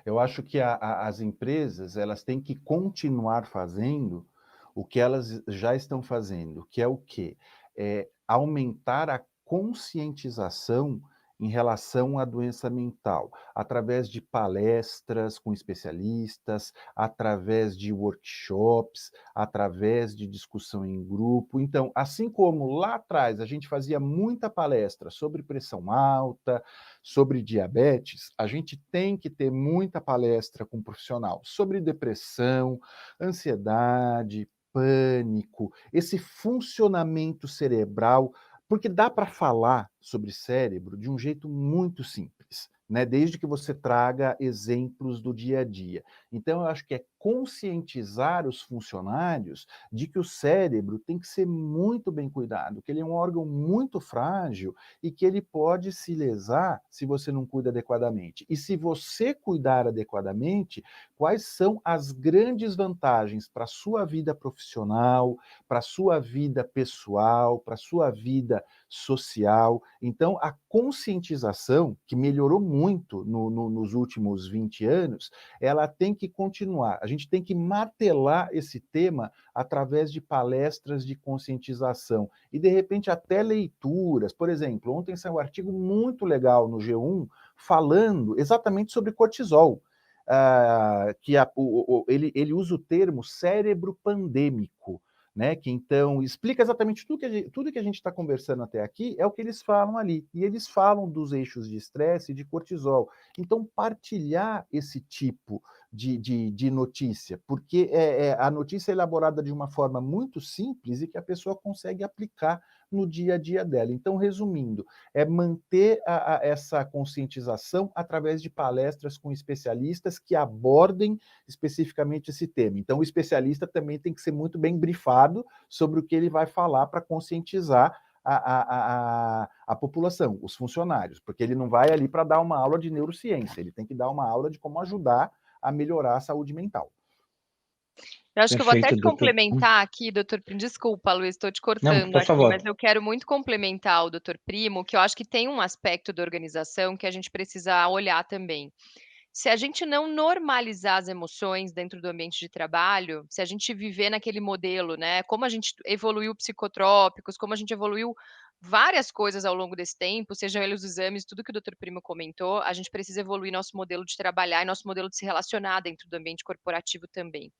Eu acho que as empresas, elas têm que continuar fazendo o que elas já estão fazendo, que é o quê? É aumentar a conscientização em relação à doença mental, através de palestras com especialistas, através de workshops, através de discussão em grupo. Então, assim como lá atrás a gente fazia muita palestra sobre pressão alta, sobre diabetes, a gente tem que ter muita palestra com um profissional sobre depressão, ansiedade, pânico, esse funcionamento cerebral, porque dá para falar sobre cérebro de um jeito muito simples, né? Desde que você traga exemplos do dia a dia. Então, eu acho que é conscientizar os funcionários de que o cérebro tem que ser muito bem cuidado, que ele é um órgão muito frágil e que ele pode se lesar se você não cuida adequadamente. E se você cuidar adequadamente, quais são as grandes vantagens para a sua vida profissional, para a sua vida pessoal, para a sua vida social? Então, a conscientização, que melhorou muito nos últimos 20 anos, ela tem que continuar. A gente tem que martelar esse tema através de palestras de conscientização e, de repente, até leituras. Por exemplo, ontem saiu um artigo muito legal no G1 falando exatamente sobre cortisol. Ele usa o termo cérebro pandêmico, né? Que então explica exatamente tudo que a gente está conversando até aqui, é o que eles falam ali. E eles falam dos eixos de estresse e de cortisol. Então, partilhar esse tipo de notícia, porque a notícia é elaborada de uma forma muito simples e que a pessoa consegue aplicar no dia a dia dela. Então, resumindo, é manter essa conscientização através de palestras com especialistas que abordem especificamente esse tema. Então, o especialista também tem que ser muito bem brifado sobre o que ele vai falar para conscientizar a população, os funcionários, porque ele não vai ali para dar uma aula de neurociência, ele tem que dar uma aula de como ajudar a melhorar a saúde mental. Eu acho que eu vou até Perfeito, te doutor. complementar aqui, doutor Primo. Desculpa, Luiz, estou te Não, cortando por aqui, mas favor. eu quero muito complementar o doutor Primo, que eu acho que tem um aspecto da organização que a gente precisa olhar também. Se a gente não normalizar as emoções dentro do ambiente de trabalho, se a gente viver naquele modelo, né? Como a gente evoluiu psicotrópicos, como a gente evoluiu várias coisas ao longo desse tempo, sejam eles os exames, tudo que o doutor Primo comentou, a gente precisa evoluir nosso modelo de trabalhar e nosso modelo de se relacionar dentro do ambiente corporativo também.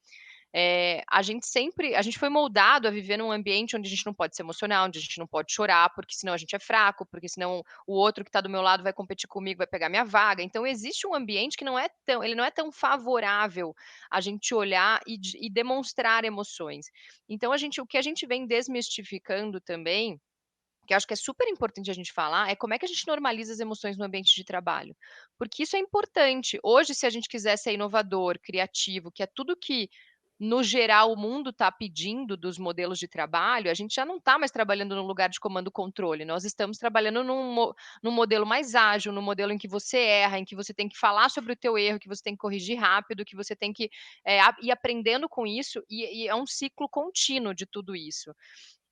A gente foi moldado a viver num ambiente onde a gente não pode se emocionar, onde a gente não pode chorar, porque senão a gente é fraco, porque senão o outro que está do meu lado vai competir comigo, vai pegar minha vaga. Então existe um ambiente que ele não é tão favorável a gente olhar e demonstrar emoções. Então o que a gente vem desmistificando também, que eu acho que é super importante a gente falar, é como é que a gente normaliza as emoções no ambiente de trabalho. Porque isso é importante. Hoje, se a gente quiser ser inovador, criativo, que é tudo que, no geral, o mundo está pedindo dos modelos de trabalho, a gente já não está mais trabalhando no lugar de comando e controle. Nós estamos trabalhando num modelo mais ágil, num modelo em que você erra, em que você tem que falar sobre o teu erro, que você tem que corrigir rápido, que você tem que ir aprendendo com isso, e é um ciclo contínuo de tudo isso.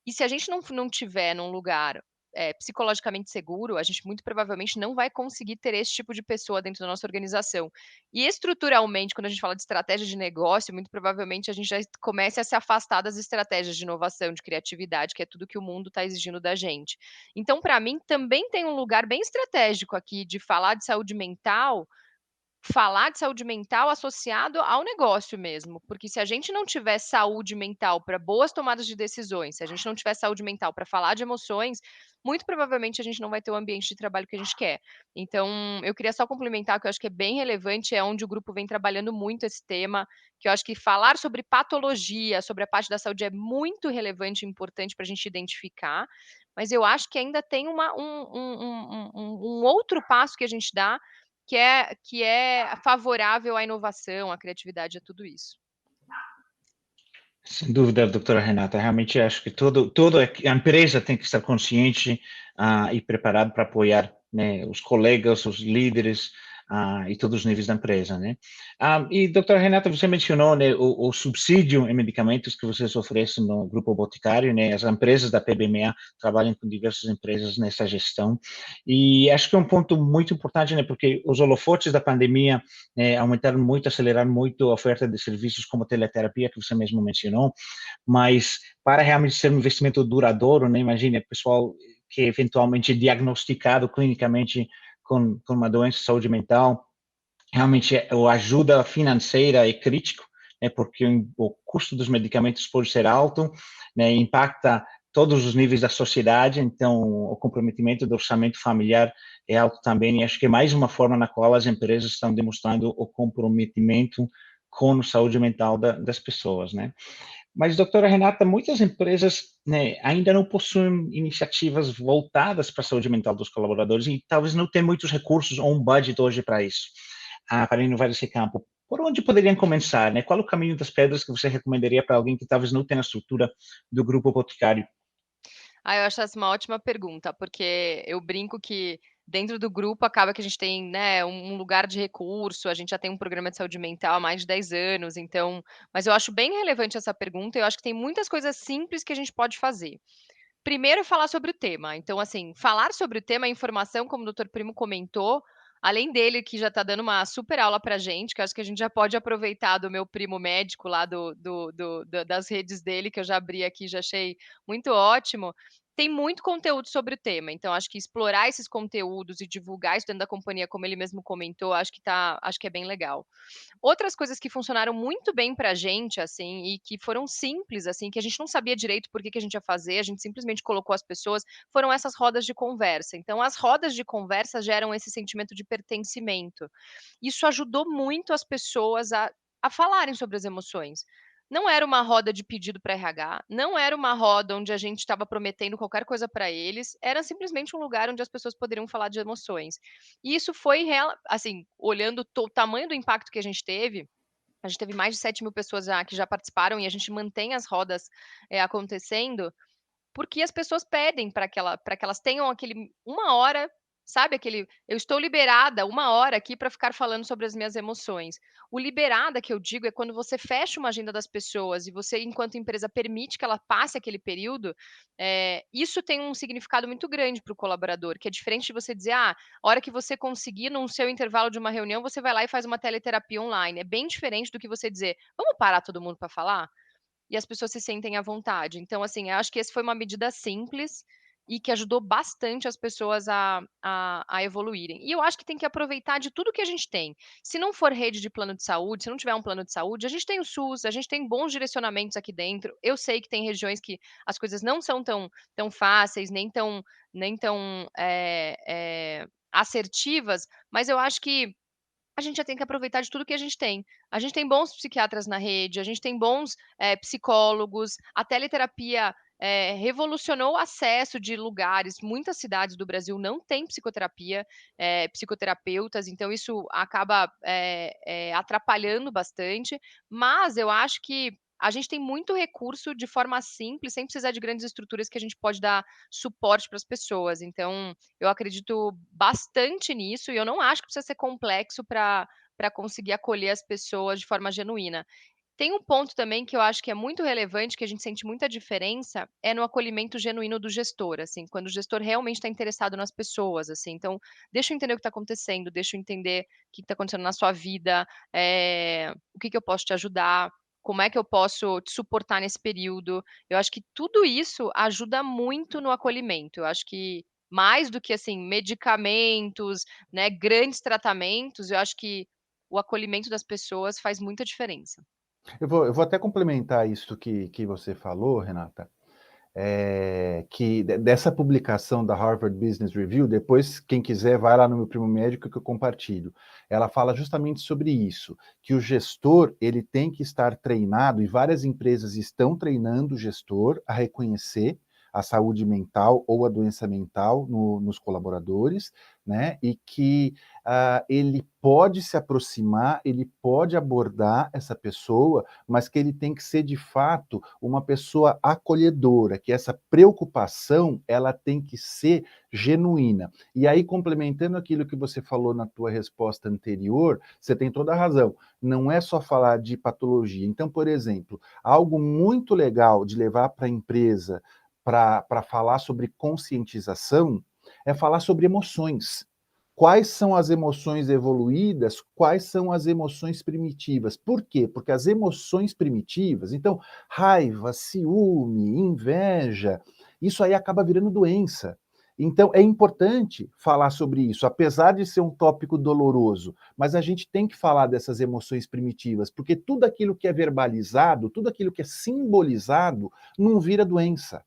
E se a gente não tiver num lugar, psicologicamente seguro, a gente muito provavelmente não vai conseguir ter esse tipo de pessoa dentro da nossa organização. E estruturalmente, quando a gente fala de estratégia de negócio, muito provavelmente a gente já comece a se afastar das estratégias de inovação, de criatividade, que é tudo que o mundo está exigindo da gente. Então, para mim, também tem um lugar bem estratégico aqui de falar de saúde mental associado ao negócio mesmo, porque se a gente não tiver saúde mental para boas tomadas de decisões, se a gente não tiver saúde mental para falar de emoções, muito provavelmente a gente não vai ter o ambiente de trabalho que a gente quer. Então, eu queria só complementar que eu acho que é bem relevante, é onde o grupo vem trabalhando muito esse tema, que eu acho que falar sobre patologia, sobre a parte da saúde é muito relevante e importante para a gente identificar, mas eu acho que ainda tem um outro passo que a gente dá, que é favorável à inovação, à criatividade, a tudo isso. Sem dúvida, doutora Renata. Realmente acho que toda a empresa tem que estar consciente e preparado para apoiar, né, os colegas, os líderes e todos os níveis da empresa, né? E, doutora Renata, você mencionou, né, o subsídio em medicamentos que vocês oferecem no Grupo Boticário, né? As empresas da PBMA trabalham com diversas empresas nessa gestão. E acho que é um ponto muito importante, né? Porque os holofotes da pandemia aumentaram muito, aceleraram muito a oferta de serviços como teleterapia, que você mesmo mencionou, mas para realmente ser um investimento duradouro, né, imagine, o pessoal que é eventualmente diagnosticado clinicamente com uma doença de saúde mental, realmente a ajuda financeira é crítico, né, porque o custo dos medicamentos pode ser alto, né, impacta todos os níveis da sociedade, então o comprometimento do orçamento familiar é alto também, e acho que é mais uma forma na qual as empresas estão demonstrando o comprometimento com a saúde mental das pessoas, né? Mas, doutora Renata, muitas empresas, né, ainda não possuem iniciativas voltadas para a saúde mental dos colaboradores e talvez não tenham muitos recursos ou um budget hoje para isso, para inovar esse campo. Por onde poderiam começar, né? Qual o caminho das pedras que você recomendaria para alguém que talvez não tenha a estrutura do Grupo Boticário? Eu acho essa uma ótima pergunta, porque eu brinco que dentro do grupo acaba que a gente tem, né, um lugar de recurso, a gente já tem um programa de saúde mental há mais de 10 anos, então, mas eu acho bem relevante essa pergunta, eu acho que tem muitas coisas simples que a gente pode fazer. Primeiro, falar sobre o tema. Então, assim, falar sobre o tema, a informação, como o doutor Primo comentou, além dele, que já está dando uma super aula para gente, que eu acho que a gente já pode aproveitar do meu primo médico lá das redes dele, que eu já abri aqui, já achei muito ótimo. Tem muito conteúdo sobre o tema, então acho que explorar esses conteúdos e divulgar isso dentro da companhia, como ele mesmo comentou, acho que é bem legal. Outras coisas que funcionaram muito bem pra gente, assim, e que foram simples, assim, que a gente não sabia direito por que a gente ia fazer, a gente simplesmente colocou as pessoas, foram essas rodas de conversa. Então, as rodas de conversa geram esse sentimento de pertencimento. Isso ajudou muito as pessoas a falarem sobre as emoções. não era uma roda de pedido para RH, não era uma roda onde a gente estava prometendo qualquer coisa para eles, era simplesmente um lugar onde as pessoas poderiam falar de emoções. E isso foi real, assim, olhando o tamanho do impacto que a gente teve mais de 7.000 pessoas que já participaram e a gente mantém as rodas acontecendo, porque as pessoas pedem para que elas tenham aquele uma hora, sabe, aquele eu estou liberada uma hora aqui para ficar falando sobre as minhas emoções. O liberada que eu digo é quando você fecha uma agenda das pessoas e você, enquanto empresa, permite que ela passe aquele período, isso tem um significado muito grande para o colaborador, que é diferente de você dizer: "Ah, a hora que você conseguir no seu intervalo de uma reunião, você vai lá e faz uma teleterapia online". É bem diferente do que você dizer: "Vamos parar todo mundo para falar?". E as pessoas se sentem à vontade. Então, assim, eu acho que esse foi uma medida simples e que ajudou bastante as pessoas a evoluírem. E eu acho que tem que aproveitar de tudo que a gente tem. Se não for rede de plano de saúde, se não tiver um plano de saúde, a gente tem o SUS, a gente tem bons direcionamentos aqui dentro. Eu sei que tem regiões que as coisas não são tão fáceis, nem tão assertivas, mas eu acho que a gente já tem que aproveitar de tudo que a gente tem. A gente tem bons psiquiatras na rede, a gente tem bons, psicólogos, a teleterapia, revolucionou o acesso de lugares, muitas cidades do Brasil não têm psicoterapia, psicoterapeutas, então isso acaba, atrapalhando bastante, mas eu acho que a gente tem muito recurso de forma simples, sem precisar de grandes estruturas, que a gente pode dar suporte para as pessoas. Então, eu acredito bastante nisso e eu não acho que precisa ser complexo para conseguir acolher as pessoas de forma genuína. Tem um ponto também que eu acho que é muito relevante, que a gente sente muita diferença, é no acolhimento genuíno do gestor, assim, quando o gestor realmente está interessado nas pessoas, assim. Então, deixa eu entender o que está acontecendo, deixa eu entender o que está acontecendo na sua vida, o que eu posso te ajudar, como é que eu posso te suportar nesse período. Eu acho que tudo isso ajuda muito no acolhimento. Eu acho que mais do que, assim, medicamentos, né, grandes tratamentos, eu acho que o acolhimento das pessoas faz muita diferença. Eu vou até complementar isso que você falou, Renata, dessa publicação da Harvard Business Review, depois, quem quiser, vai lá no meu Primo Médico que eu compartilho. Ela fala justamente sobre isso, que o gestor, ele tem que estar treinado, e várias empresas estão treinando o gestor a reconhecer a saúde mental ou a doença mental nos colaboradores, né? E que ele pode se aproximar, ele pode abordar essa pessoa, mas que ele tem que ser, de fato, uma pessoa acolhedora, que essa preocupação, ela tem que ser genuína. E aí, complementando aquilo que você falou na tua resposta anterior, você tem toda a razão. Não é só falar de patologia. Então, por exemplo, algo muito legal de levar para a empresa para falar sobre conscientização é falar sobre emoções. Quais são as emoções evoluídas, quais são as emoções primitivas? Por quê? Porque as emoções primitivas, então, raiva, ciúme, inveja, isso aí acaba virando doença. Então, é importante falar sobre isso, apesar de ser um tópico doloroso, mas a gente tem que falar dessas emoções primitivas, porque tudo aquilo que é verbalizado, tudo aquilo que é simbolizado, não vira doença.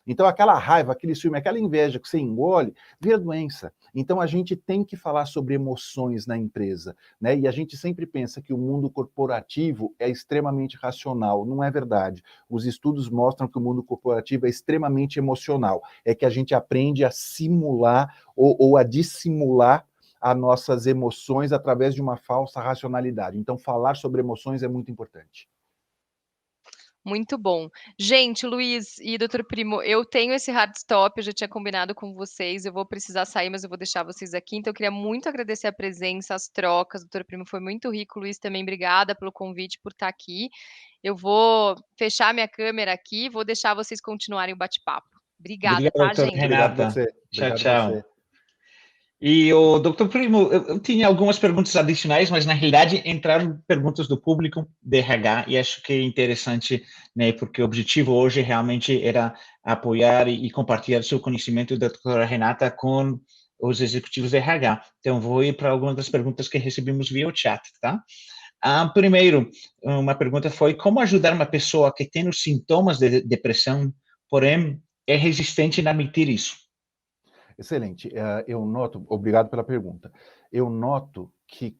Então, aquela raiva, aquele ciúme, aquela inveja que você engole, vira doença. Então, a gente tem que falar sobre emoções na empresa, né? E a gente sempre pensa que o mundo corporativo é extremamente racional. Não é verdade. Os estudos mostram que o mundo corporativo é extremamente emocional. É que a gente aprende a simular ou a dissimular as nossas emoções através de uma falsa racionalidade. Então, falar sobre emoções é muito importante. Muito bom. Gente, Luiz e doutor Primo, eu tenho esse hard stop, eu já tinha combinado com vocês, eu vou precisar sair, mas eu vou deixar vocês aqui, então eu queria muito agradecer a presença, as trocas, doutor Primo foi muito rico, Luiz também, obrigada pelo convite, por estar aqui. Eu vou fechar minha câmera aqui, vou deixar vocês continuarem o bate-papo. Obrigada, Obrigado, tá, doutor gente? Obrigado Renata. você. Tchau, Obrigado tchau. você. E o doutor Primo, eu tinha algumas perguntas adicionais, mas na realidade entraram perguntas do público de RH e acho que é interessante, né, porque o objetivo hoje realmente era apoiar e compartilhar seu conhecimento da doutora Renata com os executivos de RH. Então, vou ir para algumas das perguntas que recebemos via o chat, tá? Primeiro, uma pergunta foi como ajudar uma pessoa que tem os sintomas de depressão, porém é resistente a admitir isso? Excelente. Eu noto, obrigado pela pergunta. Eu noto que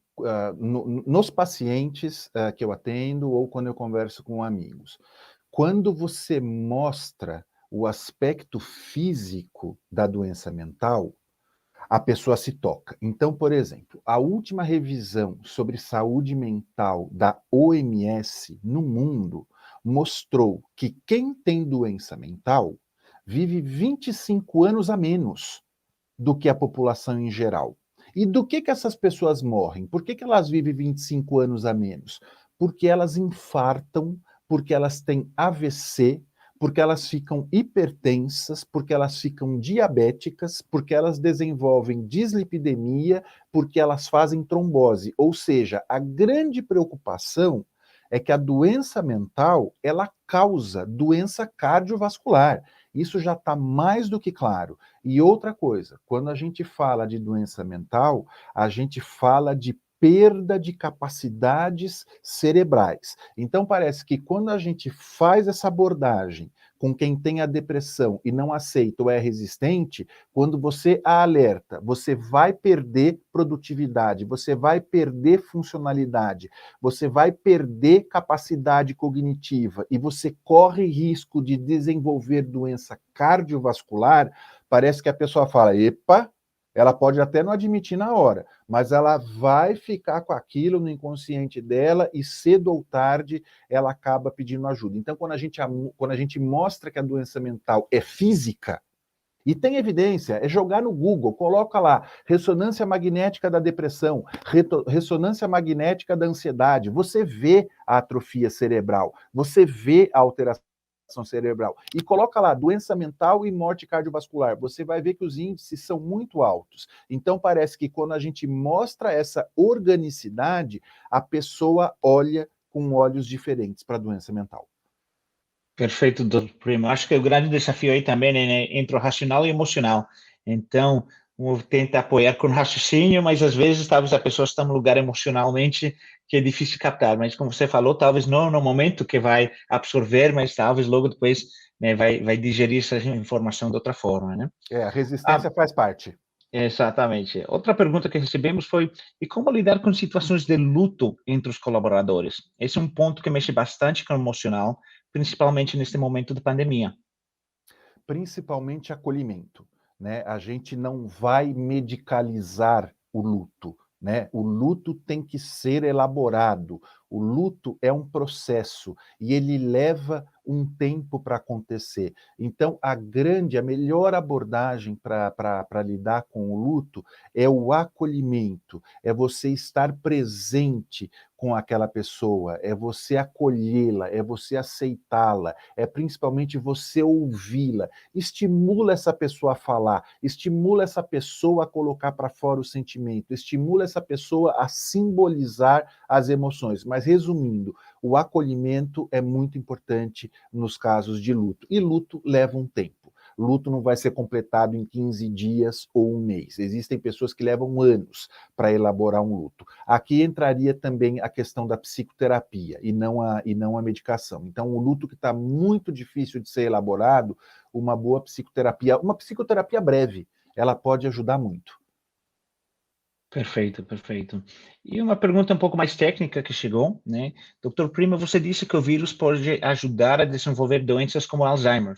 nos pacientes que eu atendo ou quando eu converso com amigos, quando você mostra o aspecto físico da doença mental, a pessoa se toca. Então, por exemplo, a última revisão sobre saúde mental da OMS no mundo mostrou que quem tem doença mental vive 25 anos a menos do que a população em geral. E do que essas pessoas morrem? Por que elas vivem 25 anos a menos? Porque elas infartam, porque elas têm AVC, porque elas ficam hipertensas, porque elas ficam diabéticas, porque elas desenvolvem dislipidemia, porque elas fazem trombose. Ou seja, a grande preocupação é que a doença mental, ela causa doença cardiovascular. Isso já está mais do que claro. E outra coisa, quando a gente fala de doença mental, a gente fala de perda de capacidades cerebrais. Então, parece que quando a gente faz essa abordagem com quem tem a depressão e não aceita ou é resistente, quando você a alerta, você vai perder produtividade, você vai perder funcionalidade, você vai perder capacidade cognitiva e você corre risco de desenvolver doença cardiovascular, parece que a pessoa fala, epa, ela pode até não admitir na hora, mas ela vai ficar com aquilo no inconsciente dela e cedo ou tarde ela acaba pedindo ajuda. Então, quando a gente mostra que a doença mental é física, e tem evidência, é jogar no Google, coloca lá, ressonância magnética da depressão, ressonância magnética da ansiedade, você vê a atrofia cerebral, você vê a alteração cerebral, e coloca lá, doença mental e morte cardiovascular, você vai ver que os índices são muito altos. Então parece que quando a gente mostra essa organicidade, a pessoa olha com olhos diferentes para a doença mental. Perfeito, doutor Primo. Acho que o grande desafio aí também é, né, entre o racional e o emocional. Então, tenta apoiar com raciocínio, mas às vezes talvez a pessoa está num lugar emocionalmente que é difícil captar. Mas como você falou, talvez não no momento que vai absorver, mas talvez logo depois, né, vai digerir essa informação de outra forma, né? A resistência faz parte. Exatamente. Outra pergunta que recebemos foi: e como lidar com situações de luto entre os colaboradores? Esse é um ponto que mexe bastante com o emocional, principalmente neste momento de pandemia. Principalmente acolhimento, né? A gente não vai medicalizar o luto, né? O luto tem que ser elaborado. O luto é um processo e ele leva um tempo para acontecer. Então, a melhor abordagem para lidar com o luto é o acolhimento, é você estar presente com aquela pessoa, é você acolhê-la, é você aceitá-la, é principalmente você ouvi-la. Estimula essa pessoa a falar, estimula essa pessoa a colocar para fora o sentimento, estimula essa pessoa a simbolizar as emoções. Mas, resumindo, o acolhimento é muito importante nos casos de luto. E luto leva um tempo. Luto não vai ser completado em 15 dias ou um mês. Existem pessoas que levam anos para elaborar um luto. Aqui entraria também a questão da psicoterapia e não a medicação. Então, o luto que está muito difícil de ser elaborado, uma boa psicoterapia, uma psicoterapia breve, ela pode ajudar muito. Perfeito, perfeito. E uma pergunta um pouco mais técnica que chegou, né? Doutor Prima, você disse que o vírus pode ajudar a desenvolver doenças como Alzheimer.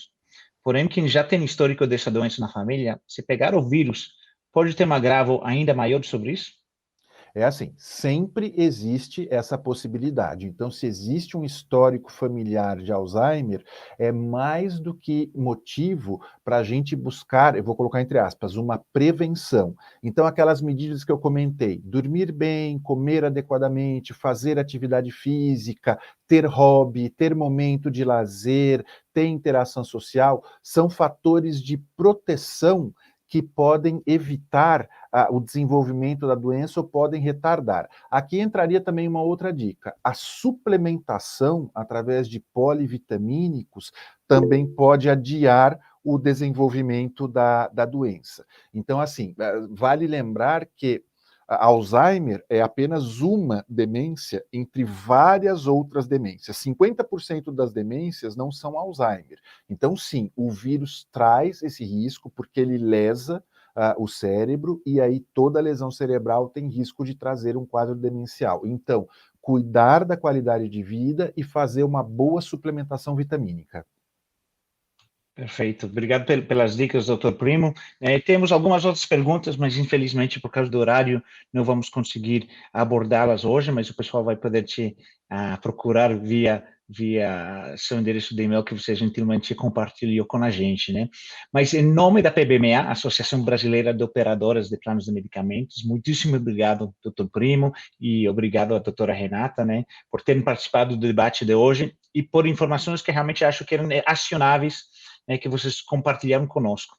Porém, quem já tem histórico dessa doença na família, se pegar o vírus, pode ter um agravo ainda maior sobre isso? É assim, sempre existe essa possibilidade. Então, se existe um histórico familiar de Alzheimer, é mais do que motivo para a gente buscar, eu vou colocar entre aspas, uma prevenção. Então, aquelas medidas que eu comentei, dormir bem, comer adequadamente, fazer atividade física, ter hobby, ter momento de lazer, ter interação social, são fatores de proteção que podem evitar o desenvolvimento da doença ou podem retardar. Aqui entraria também uma outra dica. A suplementação através de polivitamínicos também pode adiar o desenvolvimento da doença. Então, assim, vale lembrar que Alzheimer é apenas uma demência entre várias outras demências. 50% das demências não são Alzheimer. Então, sim, o vírus traz esse risco porque ele lesa o cérebro, e aí toda lesão cerebral tem risco de trazer um quadro demencial. Então, cuidar da qualidade de vida e fazer uma boa suplementação vitamínica. Perfeito. Obrigado pelas dicas, doutor Primo. Temos algumas outras perguntas, mas infelizmente, por causa do horário, não vamos conseguir abordá-las hoje, mas o pessoal vai poder te procurar via seu endereço de e-mail que você gentilmente compartilhou com a gente, né? Mas em nome da PBMA, Associação Brasileira de Operadoras de Planos de Medicamentos, muitíssimo obrigado, doutor Primo, e obrigado à doutora Renata, né, por terem participado do debate de hoje e por informações que realmente acho que eram acionáveis, né, que vocês compartilharam conosco.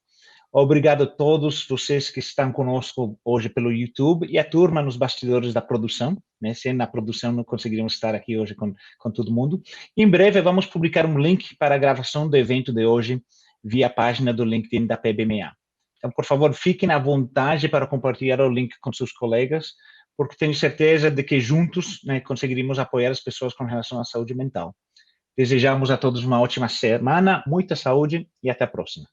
Obrigado a todos vocês que estão conosco hoje pelo YouTube e a turma nos bastidores da produção, né? Sem a produção não conseguiríamos estar aqui hoje com todo mundo. Em breve vamos publicar um link para a gravação do evento de hoje via a página do LinkedIn da PBMA. Então, por favor, fiquem à vontade para compartilhar o link com seus colegas, porque tenho certeza de que juntos, né, conseguiríamos apoiar as pessoas com relação à saúde mental. Desejamos a todos uma ótima semana, muita saúde e até a próxima.